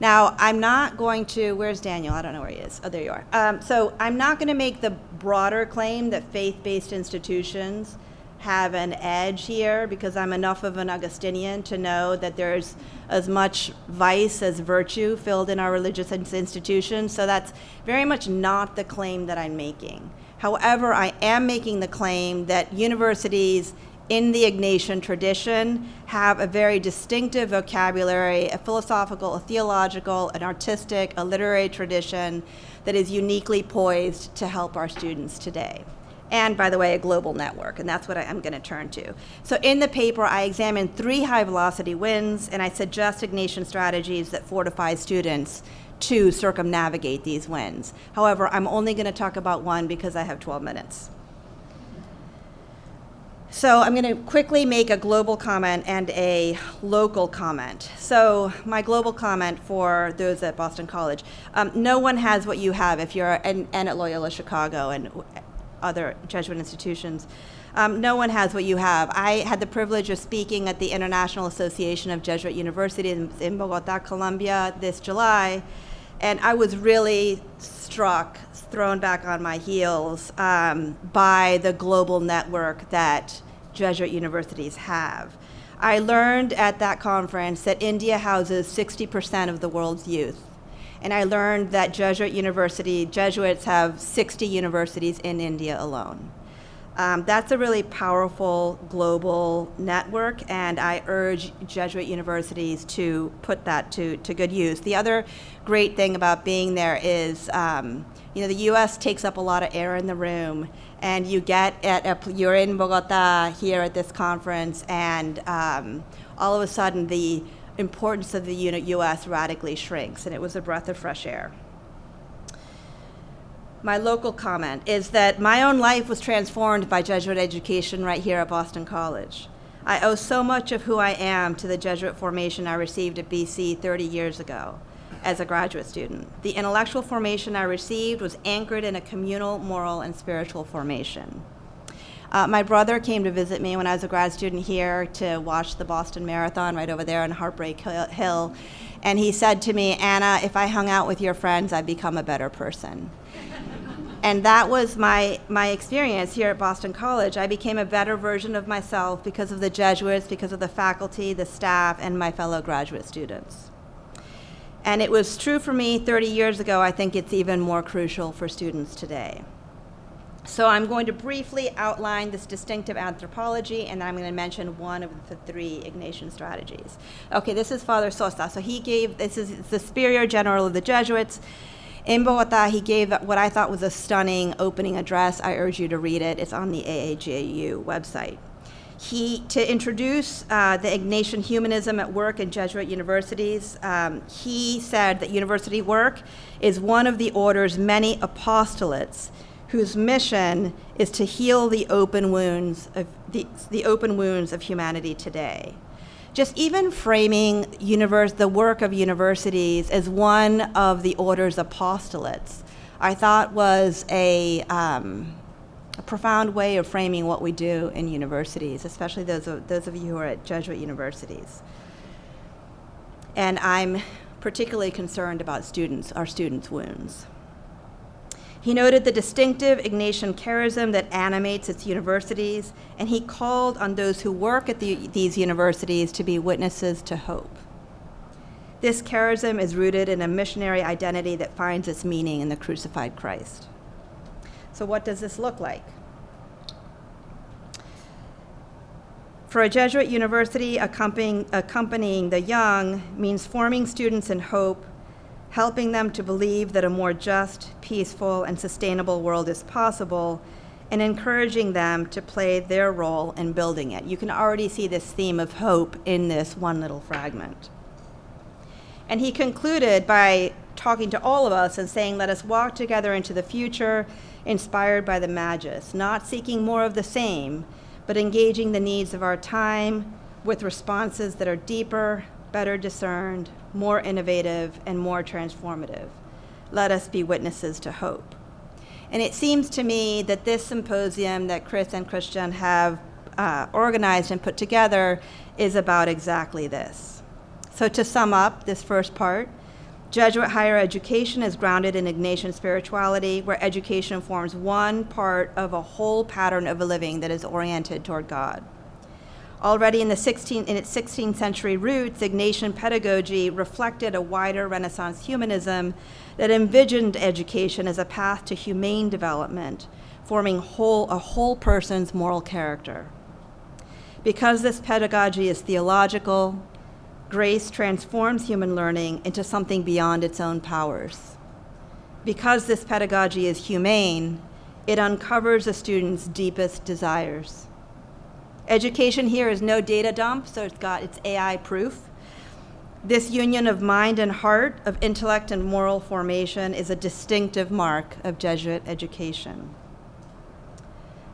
Now, I'm not going to, where's Daniel? I don't know where he is. Oh, there you are. So I'm not going to make the broader claim that faith-based institutions have an edge here, because I'm enough of an Augustinian to know that there's as much vice as virtue filled in our religious institutions. So that's very much not the claim that I'm making. However, I am making the claim that universities in the Ignatian tradition have a very distinctive vocabulary, a philosophical, a theological, an artistic, a literary tradition that is uniquely poised to help our students today. And, by the way, a global network, and that's what I'm going to turn to. So in the paper, I examined 3 high-velocity winds, and I suggest Ignatian strategies that fortify students to circumnavigate these winds. However, I'm only going to talk about one because I have 12 minutes. So I'm going to quickly make a global comment and a local comment. So my global comment for those at Boston College, no one has what you have if you're, and at Loyola Chicago and other Jesuit institutions. No one has what you have. I had the privilege of speaking at the International Association of Jesuit Universities in Bogota, Colombia this July, and I was really struck, thrown back on my heels by the global network that Jesuit universities have. I learned at that conference that India houses 60% of the world's youth. And I learned that Jesuits have 60 universities in India alone. That's a really powerful global network, and I urge Jesuit universities to put that to good use. The other great thing about being there is, the U.S. takes up a lot of air in the room, and you're in Bogota here at this conference, and all of a sudden the importance of the U.S. radically shrinks, and it was a breath of fresh air. My local comment is that my own life was transformed by Jesuit education right here at Boston College. I owe so much of who I am to the Jesuit formation I received at BC 30 years ago as a graduate student. The intellectual formation I received was anchored in a communal, moral, and spiritual formation. My brother came to visit me when I was a grad student here to watch the Boston Marathon right over there on Heartbreak Hill, and he said to me, "Anna, if I hung out with your friends, I'd become a better person." And that was my experience here at Boston College. I became a better version of myself because of the Jesuits, because of the faculty, the staff, and my fellow graduate students. And it was true for me 30 years ago. I think it's even more crucial for students today. So I'm going to briefly outline this distinctive anthropology, and then I'm going to mention one of the 3 Ignatian strategies. Okay, this is Father Sosa. So this is the Superior General of the Jesuits. In Bogota, he gave what I thought was a stunning opening address. I urge you to read it. It's on the AAJU website. To introduce the Ignatian humanism at work in Jesuit universities, he said that university work is one of the order's many apostolates whose mission is to heal the open wounds of humanity today. Just even framing the work of universities as one of the order's apostolates, I thought was a profound way of framing what we do in universities, especially those of you who are at Jesuit universities. And I'm particularly concerned about our students' wounds. He noted the distinctive Ignatian charism that animates its universities, and he called on those who work at these universities to be witnesses to hope. This charism is rooted in a missionary identity that finds its meaning in the crucified Christ. So what does this look like? For a Jesuit university, accompanying the young means forming students in hope, helping them to believe that a more just, peaceful, and sustainable world is possible, and encouraging them to play their role in building it. You can already see this theme of hope in this one little fragment. And he concluded by talking to all of us and saying, "Let us walk together into the future, inspired by the Magus, not seeking more of the same, but engaging the needs of our time with responses that are deeper, better discerned, more innovative, and more transformative. Let us be witnesses to hope." And it seems to me that this symposium that Chris and Christian have organized and put together is about exactly this. So to sum up this first part, Jesuit higher education is grounded in Ignatian spirituality, where education forms one part of a whole pattern of a living that is oriented toward God. Already in its 16th century roots, Ignatian pedagogy reflected a wider Renaissance humanism that envisioned education as a path to humane development, forming a whole person's moral character. Because this pedagogy is theological, grace transforms human learning into something beyond its own powers. Because this pedagogy is humane, it uncovers a student's deepest desires. Education here is no data dump, so it's AI proof. This union of mind and heart, of intellect and moral formation, is a distinctive mark of Jesuit education.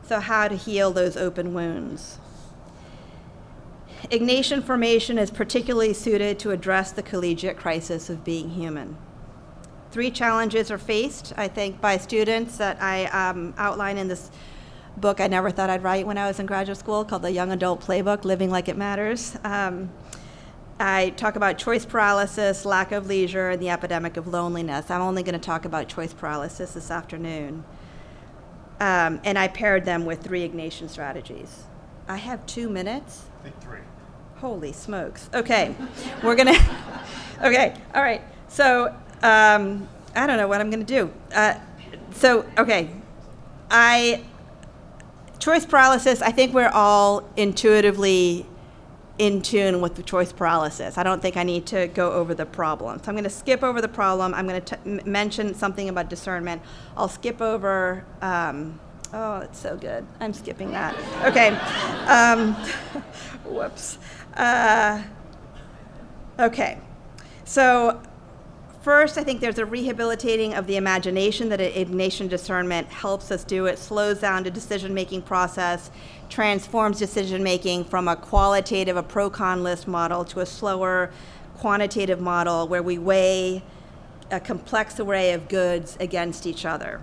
So how to heal those open wounds? Ignatian formation is particularly suited to address the collegiate crisis of being human. 3 challenges are faced, I think, by students that I outline in this book I never thought I'd write when I was in graduate school, called The Young Adult Playbook, Living Like It Matters. I talk about choice paralysis, lack of leisure, and the epidemic of loneliness. I'm only going to talk about choice paralysis this afternoon. And I paired them with 3 Ignatian strategies. I have 2 minutes? I think 3. Holy smokes. Okay, we're going to, okay, all right. So I don't know what I'm going to do. Choice paralysis, I think we're all intuitively in tune with the choice paralysis. I don't think I need to go over the problem. So I'm going to skip over the problem. I'm going to mention something about discernment. I'll skip over, oh, it's so good. I'm skipping that. Okay. Whoops. Okay. So first, I think there's a rehabilitating of the imagination that Ignatian discernment helps us do. It slows down the decision-making process, transforms decision-making from a qualitative, a pro-con list model to a slower quantitative model where we weigh a complex array of goods against each other.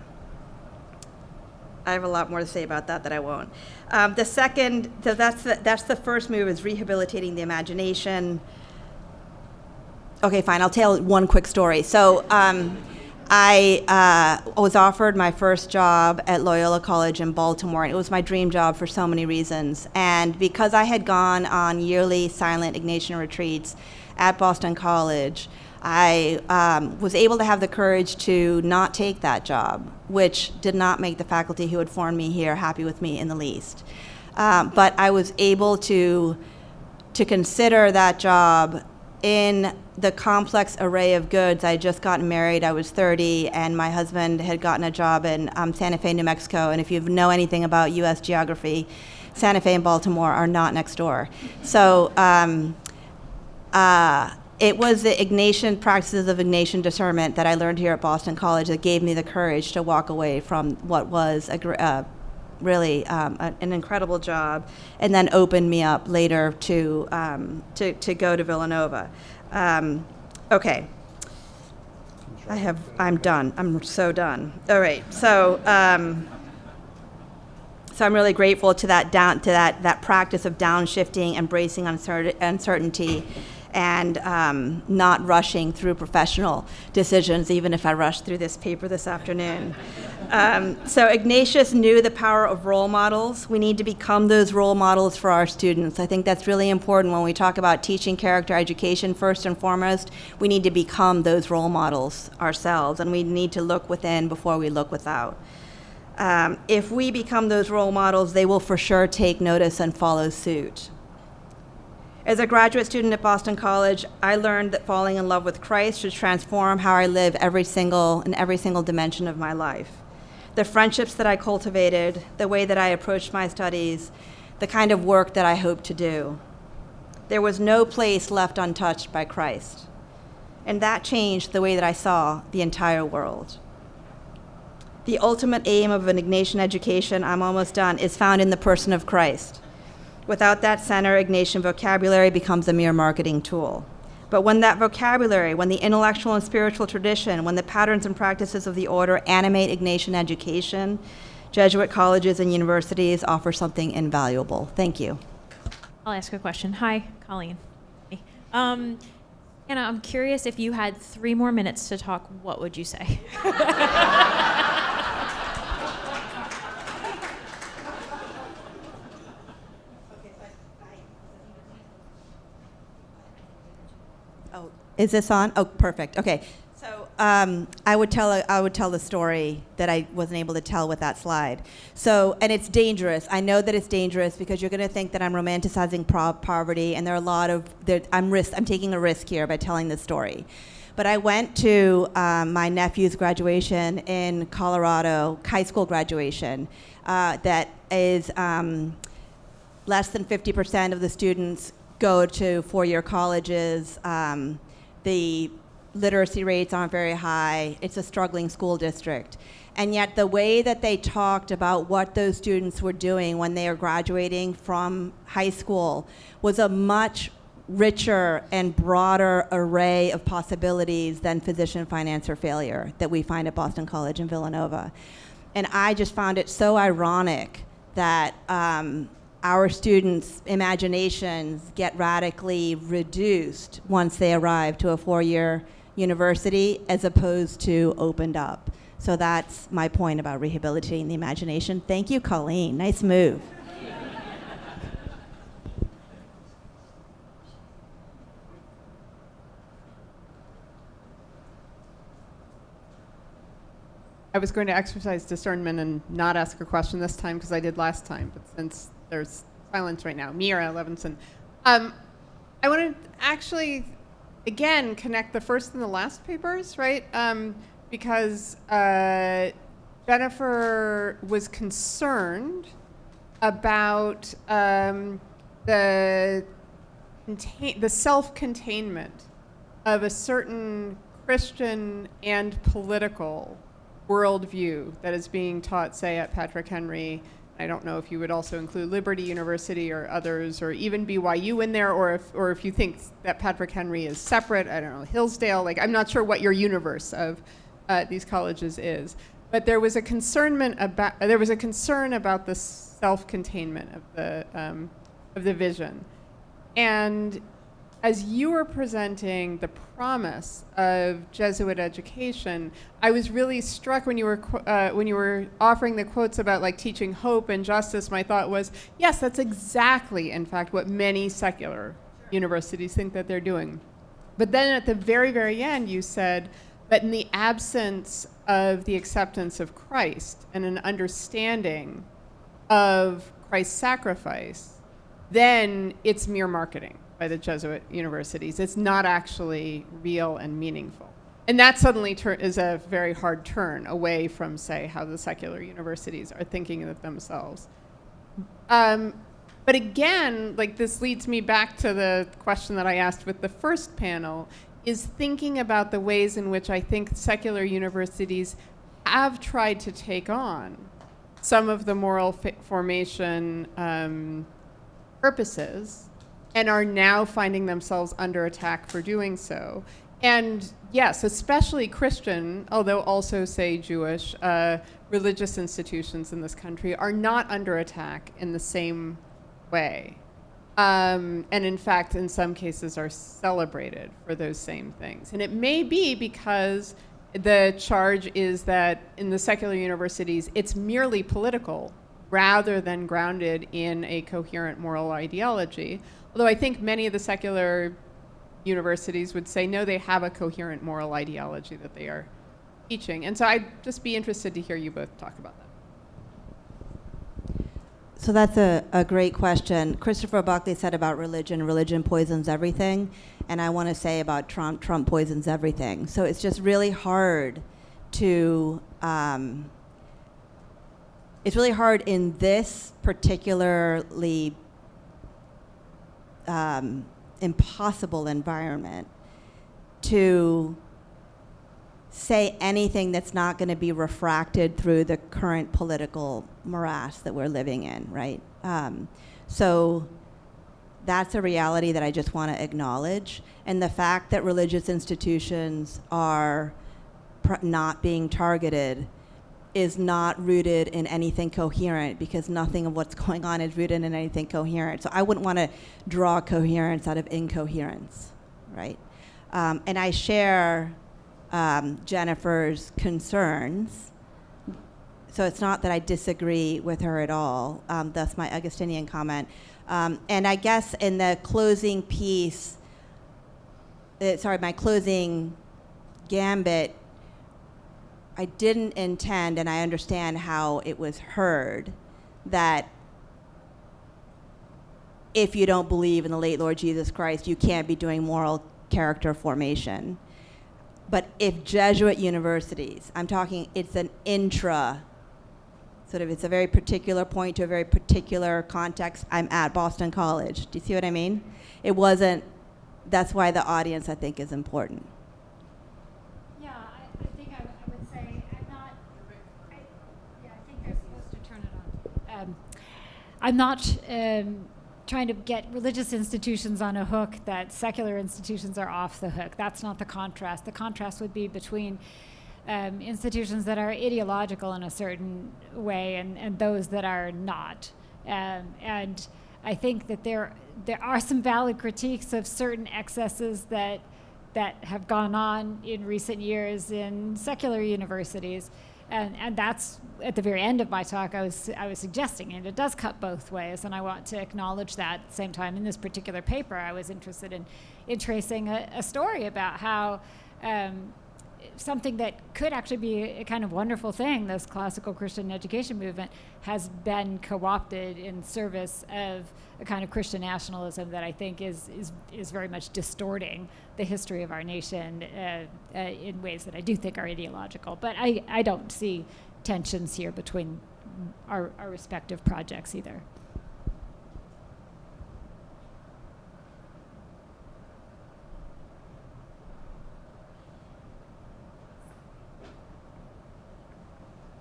I have a lot more to say about that I won't. The second, so that's the first move, is rehabilitating the imagination. Okay, fine, I'll tell one quick story. So I was offered my first job at Loyola College in Baltimore, and it was my dream job for so many reasons. And because I had gone on yearly silent Ignatian retreats at Boston College, I was able to have the courage to not take that job, which did not make the faculty who had formed me here happy with me in the least. But I was able to consider that job in the complex array of goods. I had just gotten married, I was 30, and my husband had gotten a job in Santa Fe, New Mexico. And if you know anything about US geography, Santa Fe and Baltimore are not next door. So it was the Ignatian practices of Ignatian discernment that I learned here at Boston College that gave me the courage to walk away from what was really an incredible job, and then opened me up later to go to Villanova. Okay, I'm done. I'm so done. All right, so I'm really grateful to that practice of downshifting, embracing uncertainty, and not rushing through professional decisions, even if I rushed through this paper this afternoon. So Ignatius knew the power of role models. We need to become those role models for our students. I think that's really important when we talk about teaching character education. First and foremost, we need to become those role models ourselves, and we need to look within before we look without. If we become those role models, they will for sure take notice and follow suit. As a graduate student at Boston College, I learned that falling in love with Christ should transform how I live in every single dimension of my life. The friendships that I cultivated, the way that I approached my studies, the kind of work that I hope to do. There was no place left untouched by Christ. And that changed the way that I saw the entire world. The ultimate aim of an Ignatian education, I'm almost done, is found in the person of Christ. Without that center, Ignatian vocabulary becomes a mere marketing tool. But when that vocabulary, when the intellectual and spiritual tradition, when the patterns and practices of the order animate Ignatian education, Jesuit colleges and universities offer something invaluable. Thank you. I'll ask a question. Hi, Colleen. Hey. Anna, I'm curious, if you had 3 more minutes to talk, what would you say? Oh, is this on? Oh, perfect. Okay. So I would tell the story that I wasn't able to tell with that slide. So, and it's dangerous. I know that it's dangerous because you're going to think that I'm romanticizing poverty, and there are a lot of I'm taking a risk here by telling this story. But I went to my nephew's graduation in Colorado, high school graduation, that is less than 50% of the students go to four-year colleges. The literacy rates aren't very high. It's a struggling school district. And yet the way that they talked about what those students were doing when they were graduating from high school was a much richer and broader array of possibilities than physician, finance, or failure that we find at Boston College and Villanova. And I just found it so ironic that our students' imaginations get radically reduced once they arrive to a four-year university as opposed to opened up. So that's my point about rehabilitating the imagination. Thank you, Colleen. Nice move. I was going to exercise discernment and not ask a question this time because I did last time, but since there's silence right now, Mira Levinson. I want to actually, again, connect the first and the last papers, right? Because Jennifer was concerned about the self-containment of a certain Christian and political worldview that is being taught, say, at Patrick Henry. I don't know if you would also include Liberty University or others, or even BYU in there, or if you think that Patrick Henry is separate. I don't know, Hillsdale. Like, I'm not sure what your universe of these colleges is, but there was a concern about the self-containment of the vision, and as you were presenting the promise of Jesuit education, I was really struck when you were offering the quotes about like teaching hope and justice. My thought was, yes, that's exactly, in fact, what many secular universities think that they're doing. But then at the very, very end, you said, but in the absence of the acceptance of Christ and an understanding of Christ's sacrifice, then it's mere marketing by the Jesuit universities. It's not actually real and meaningful. And that suddenly is a very hard turn away from, say, how the secular universities are thinking of themselves. But again, like, this leads me back to the question that I asked with the first panel, is thinking about the ways in which I think secular universities have tried to take on some of the moral formation purposes, and are now finding themselves under attack for doing so. And yes, especially Christian, although also, say, Jewish, religious institutions in this country are not under attack in the same way. And in fact, in some cases are celebrated for those same things. And it may be because the charge is that in the secular universities, it's merely political rather than grounded in a coherent moral ideology. Although I think many of the secular universities would say, no, they have a coherent moral ideology that they are teaching. And so I'd just be interested to hear you both talk about that. So that's a great question. Christopher Buckley said about religion poisons everything. And I want to say about Trump poisons everything. So it's just really hard to, it's really hard in this particularly impossible environment to say anything that's not going to be refracted through the current political morass that we're living in, right? So that's a reality that I just want to acknowledge. And the fact that religious institutions are not being targeted is not rooted in anything coherent, because nothing of what's going on is rooted in anything coherent. So I wouldn't want to draw coherence out of incoherence, right? And I share Jennifer's concerns. So it's not that I disagree with her at all. That's my Augustinian comment. And I guess in the closing piece, my closing gambit I didn't intend, and I understand how it was heard, that if you don't believe in the late Lord Jesus Christ, you can't be doing moral character formation. But if Jesuit universities, I'm talking, it's an it's a very particular point to a very particular context. I'm at Boston College. Do you see what I mean? It wasn't, that's why the audience, I think, is important. Yeah, I think I would say I'm not. I think they're supposed to turn it on. I'm not trying to get religious institutions on a hook that secular institutions are off the hook. That's not the contrast. The contrast would be between institutions that are ideological in a certain way and those that are not. And I think that there are some valid critiques of certain excesses that have gone on in recent years in secular universities. And that's at the very end of my talk I was suggesting, and it does cut both ways, and I want to acknowledge that at the same time. In this particular paper, I was interested in tracing a story about how something that could actually be a kind of wonderful thing, this classical Christian education movement, has been co-opted in service of a kind of Christian nationalism that I think is very much distorting the history of our nation in ways that I do think are ideological. But I don't see tensions here between our respective projects either.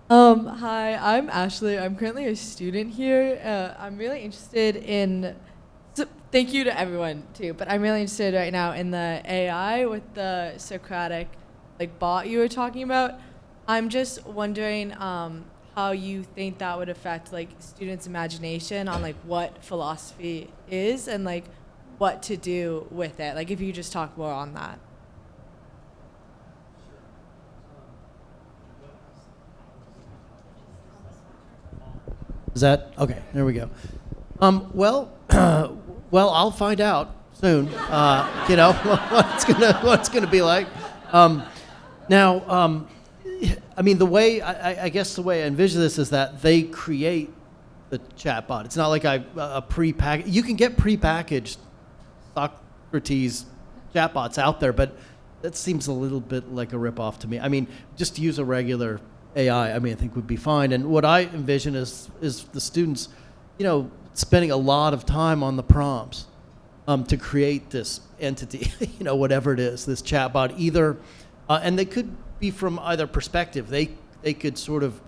Hi, I'm Ashley. I'm currently a student here. I'm really interested in, so thank you to everyone too, but I'm really interested right now in the AI with the Socratic bot you were talking about. I'm just wondering how you think that would affect students' imagination on what philosophy is and what to do with it. If you just talk more on that. Is that okay? There we go. Well, I'll find out soon. What's gonna be like. Now, I mean, the way I guess the way I envision this is that they create the chatbot. It's not like a pre-packaged. You can get pre-packaged Socrates chatbots out there, but that seems a little bit like a ripoff to me. I mean, just use a regular AI, I think would be fine. And what I envision is the students, spending a lot of time on the prompts to create this entity, whatever it is, this chatbot, either, and they could be from either perspective. They could sort of,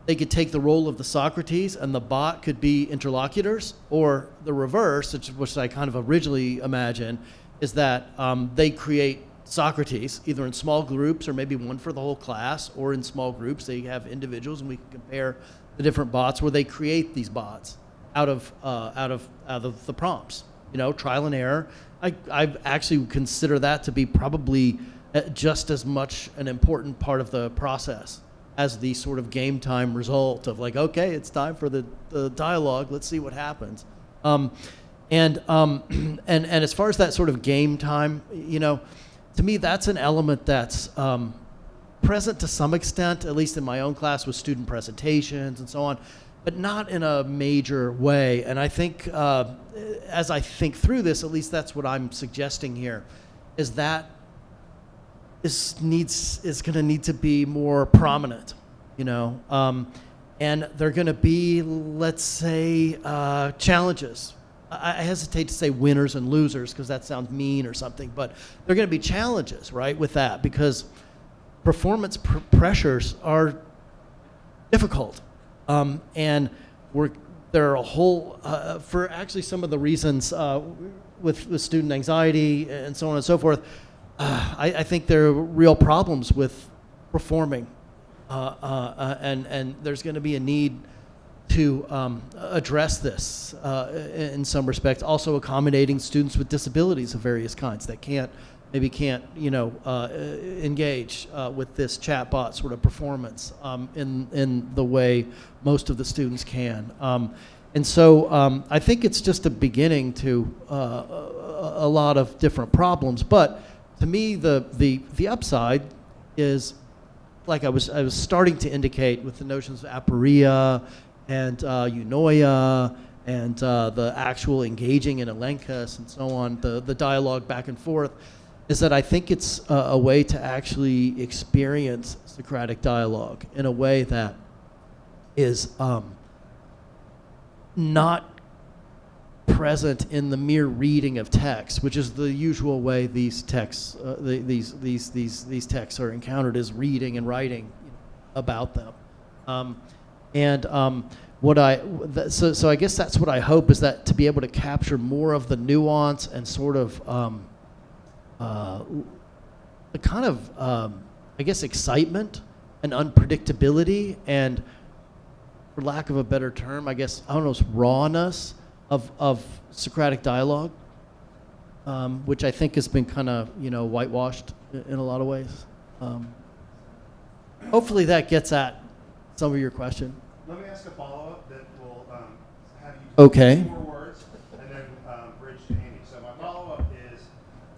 they could take the role of the Socrates and the bot could be interlocutors, or the reverse, which I kind of originally imagined, is that they create Socrates, either in small groups or maybe one for the whole class, or in small groups they have individuals, and we can compare the different bots where they create these bots out of the prompts, trial and error. I actually consider that to be probably just as much an important part of the process as the sort of game time result of okay, it's time for the dialogue, let's see what happens. And as far as that sort of game time, to me, that's an element that's present to some extent, at least in my own class with student presentations and so on, but not in a major way. And I think, as I think through this, at least that's what I'm suggesting here, is that is going to need to be more prominent, and they're going to be, let's say, challenges. I hesitate to say winners and losers because that sounds mean or something, but there are going to be challenges, right, with that, because performance pressures are difficult. And there are a whole, for actually some of the reasons with student anxiety and so on and so forth, I think there are real problems with performing. And there's going to be a need to address this in some respects, also accommodating students with disabilities of various kinds that maybe can't engage with this chatbot sort of performance in the way most of the students can. And so I think it's just a beginning to a lot of different problems. But to me, the upside is like I was starting to indicate with the notions of aporia and eunoia and the actual engaging in elenchus and so on, the dialogue back and forth, is that I think it's a way to actually experience Socratic dialogue in a way that is not present in the mere reading of text, which is the usual way these texts these texts are encountered, as reading and writing about them. So I guess that's what I hope, is that to be able to capture more of the nuance and sort of the kind of I guess excitement and unpredictability and, for lack of a better term, I guess, I don't know, rawness of Socratic dialogue, which I think has been kind of, whitewashed in a lot of ways. Hopefully that gets at some of your question. Let me ask a follow-up that will have you Okay. use more words and then bridge to Amy. So my follow-up is,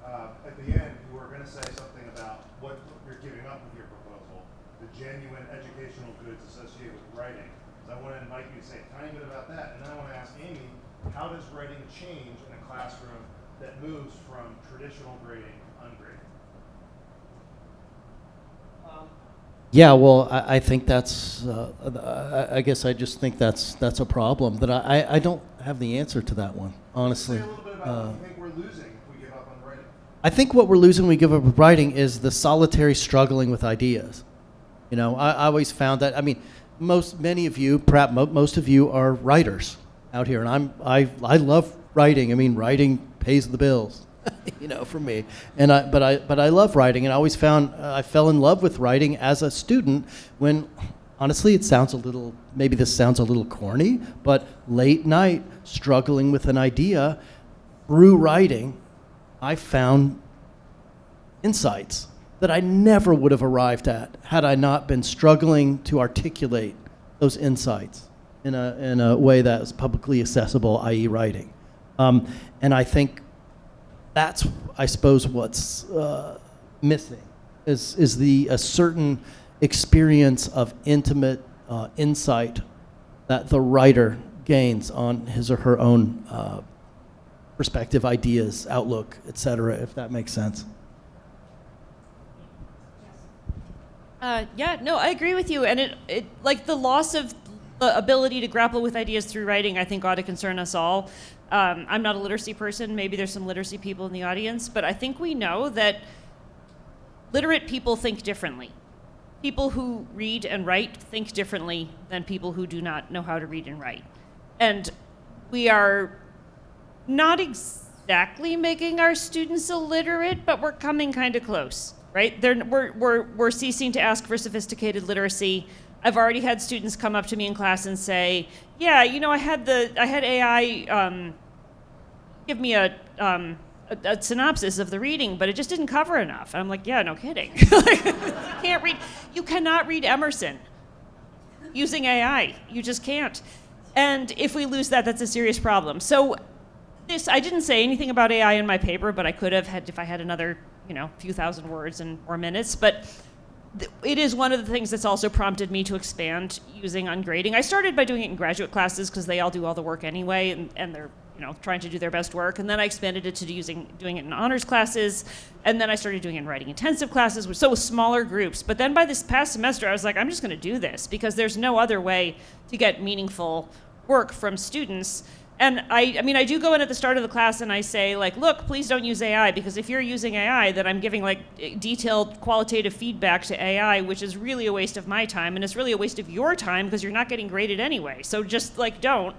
at the end, you were going to say something about what you're giving up with your proposal, the genuine educational goods associated with writing. So I want to invite you to say a tiny bit about that. And then I want to ask Amy, how does writing change in a classroom that moves from traditional grading to ungraded? Yeah, well, I think that's, I guess I just think that's a problem, that I don't have the answer to that one, honestly. Say a little bit about what you think we're losing if we give up on writing. I think what we're losing when we give up with writing is the solitary struggling with ideas. I always found that, I mean, many of you, perhaps most of you, are writers out here, and I love writing. I mean, writing pays the bills, for me. And but I love writing, and I always found I fell in love with writing as a student when, honestly, maybe this sounds a little corny, but late night struggling with an idea through writing, I found insights that I never would have arrived at had I not been struggling to articulate those insights in a way that is publicly accessible, i.e. writing. And I think that's, I suppose, what's missing is a certain experience of intimate insight that the writer gains on his or her own perspective, ideas, outlook, etc., if that makes sense. Yeah, no, I agree with you. And it like the loss of the ability to grapple with ideas through writing, I think ought to concern us all. I'm not a literacy person. Maybe there's some literacy people in the audience, but I think we know that literate people think differently. People who read and write think differently than people who do not know how to read and write. And we are not exactly making our students illiterate, but we're coming kind of close. Right? We're ceasing to ask for sophisticated literacy. I've already had students come up to me in class and say, "Yeah, I had AI give me a synopsis of the reading, but it just didn't cover enough." And I'm like, "Yeah, no kidding. Can't read. You cannot read Emerson using AI. You just can't. And if we lose that, that's a serious problem." So I didn't say anything about AI in my paper, but I could have had if I had another few thousand words or minutes, but it is one of the things that's also prompted me to expand using ungrading. I started by doing it in graduate classes because they all do all the work anyway, and they're trying to do their best work. And then I expanded it to doing it in honors classes, and then I started doing it in writing intensive classes, so with smaller groups. But then by this past semester, I was like, I'm just going to do this because there's no other way to get meaningful work from students. And I do go in at the start of the class and I say, like, look, please don't use AI, because if you're using AI, then I'm giving detailed qualitative feedback to AI, which is really a waste of my time, and it's really a waste of your time because you're not getting graded anyway. So just don't.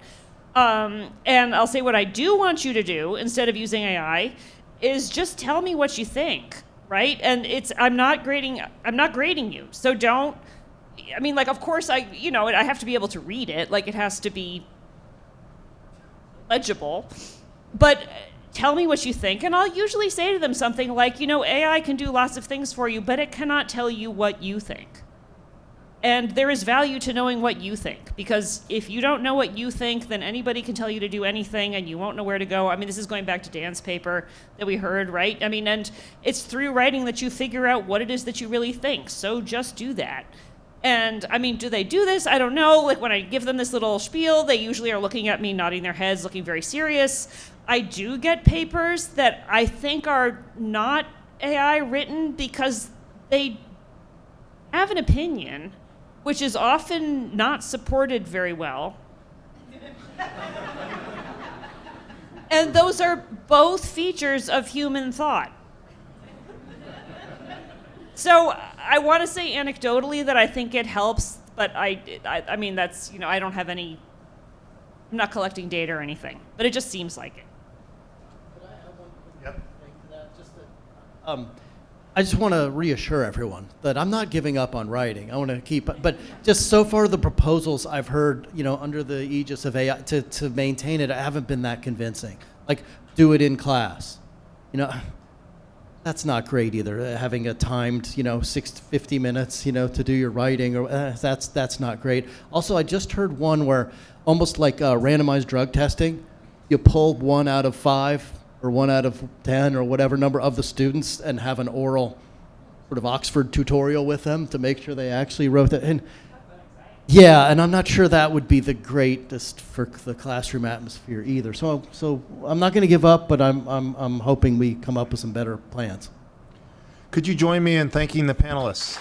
And I'll say what I do want you to do instead of using AI is just tell me what you think, right? And I'm not grading you. So don't. Of course I have to be able to read it. It has to be legible, but tell me what you think. And I'll usually say to them something like, AI can do lots of things for you, but it cannot tell you what you think. And there is value to knowing what you think, because if you don't know what you think, then anybody can tell you to do anything and you won't know where to go. I mean, this is going back to Dan's paper that we heard, right? I mean, and it's through writing that you figure out what it is that you really think. So just do that. And I mean, do they do this? I don't know. Like when I give them this little spiel, they usually are looking at me, nodding their heads, looking very serious. I do get papers that I think are not AI written because they have an opinion, which is often not supported very well. And those are both features of human thought. So I want to say anecdotally that I think it helps, but I mean, that's, you know, I don't have any, I'm not collecting data or anything, but it just seems like it. Yep. I just want to reassure everyone that I'm not giving up on writing. I want to keep, but just so far the proposals I've heard, you know, under the aegis of AI to maintain it, haven't been that convincing. Like, do it in class. You know, that's not great either. Having a timed, you know, 50 minutes, you know, to do your writing, or that's not great. Also, I just heard one where almost like randomized drug testing, you pull 1 out of 5 or 1 out of 10 or whatever number of the students and have an oral sort of Oxford tutorial with them to make sure they actually wrote that. And yeah, and I'm not sure that would be the greatest for the classroom atmosphere either. So I'm not going to give up, but I'm hoping we come up with some better plans. Could you join me in thanking the panelists?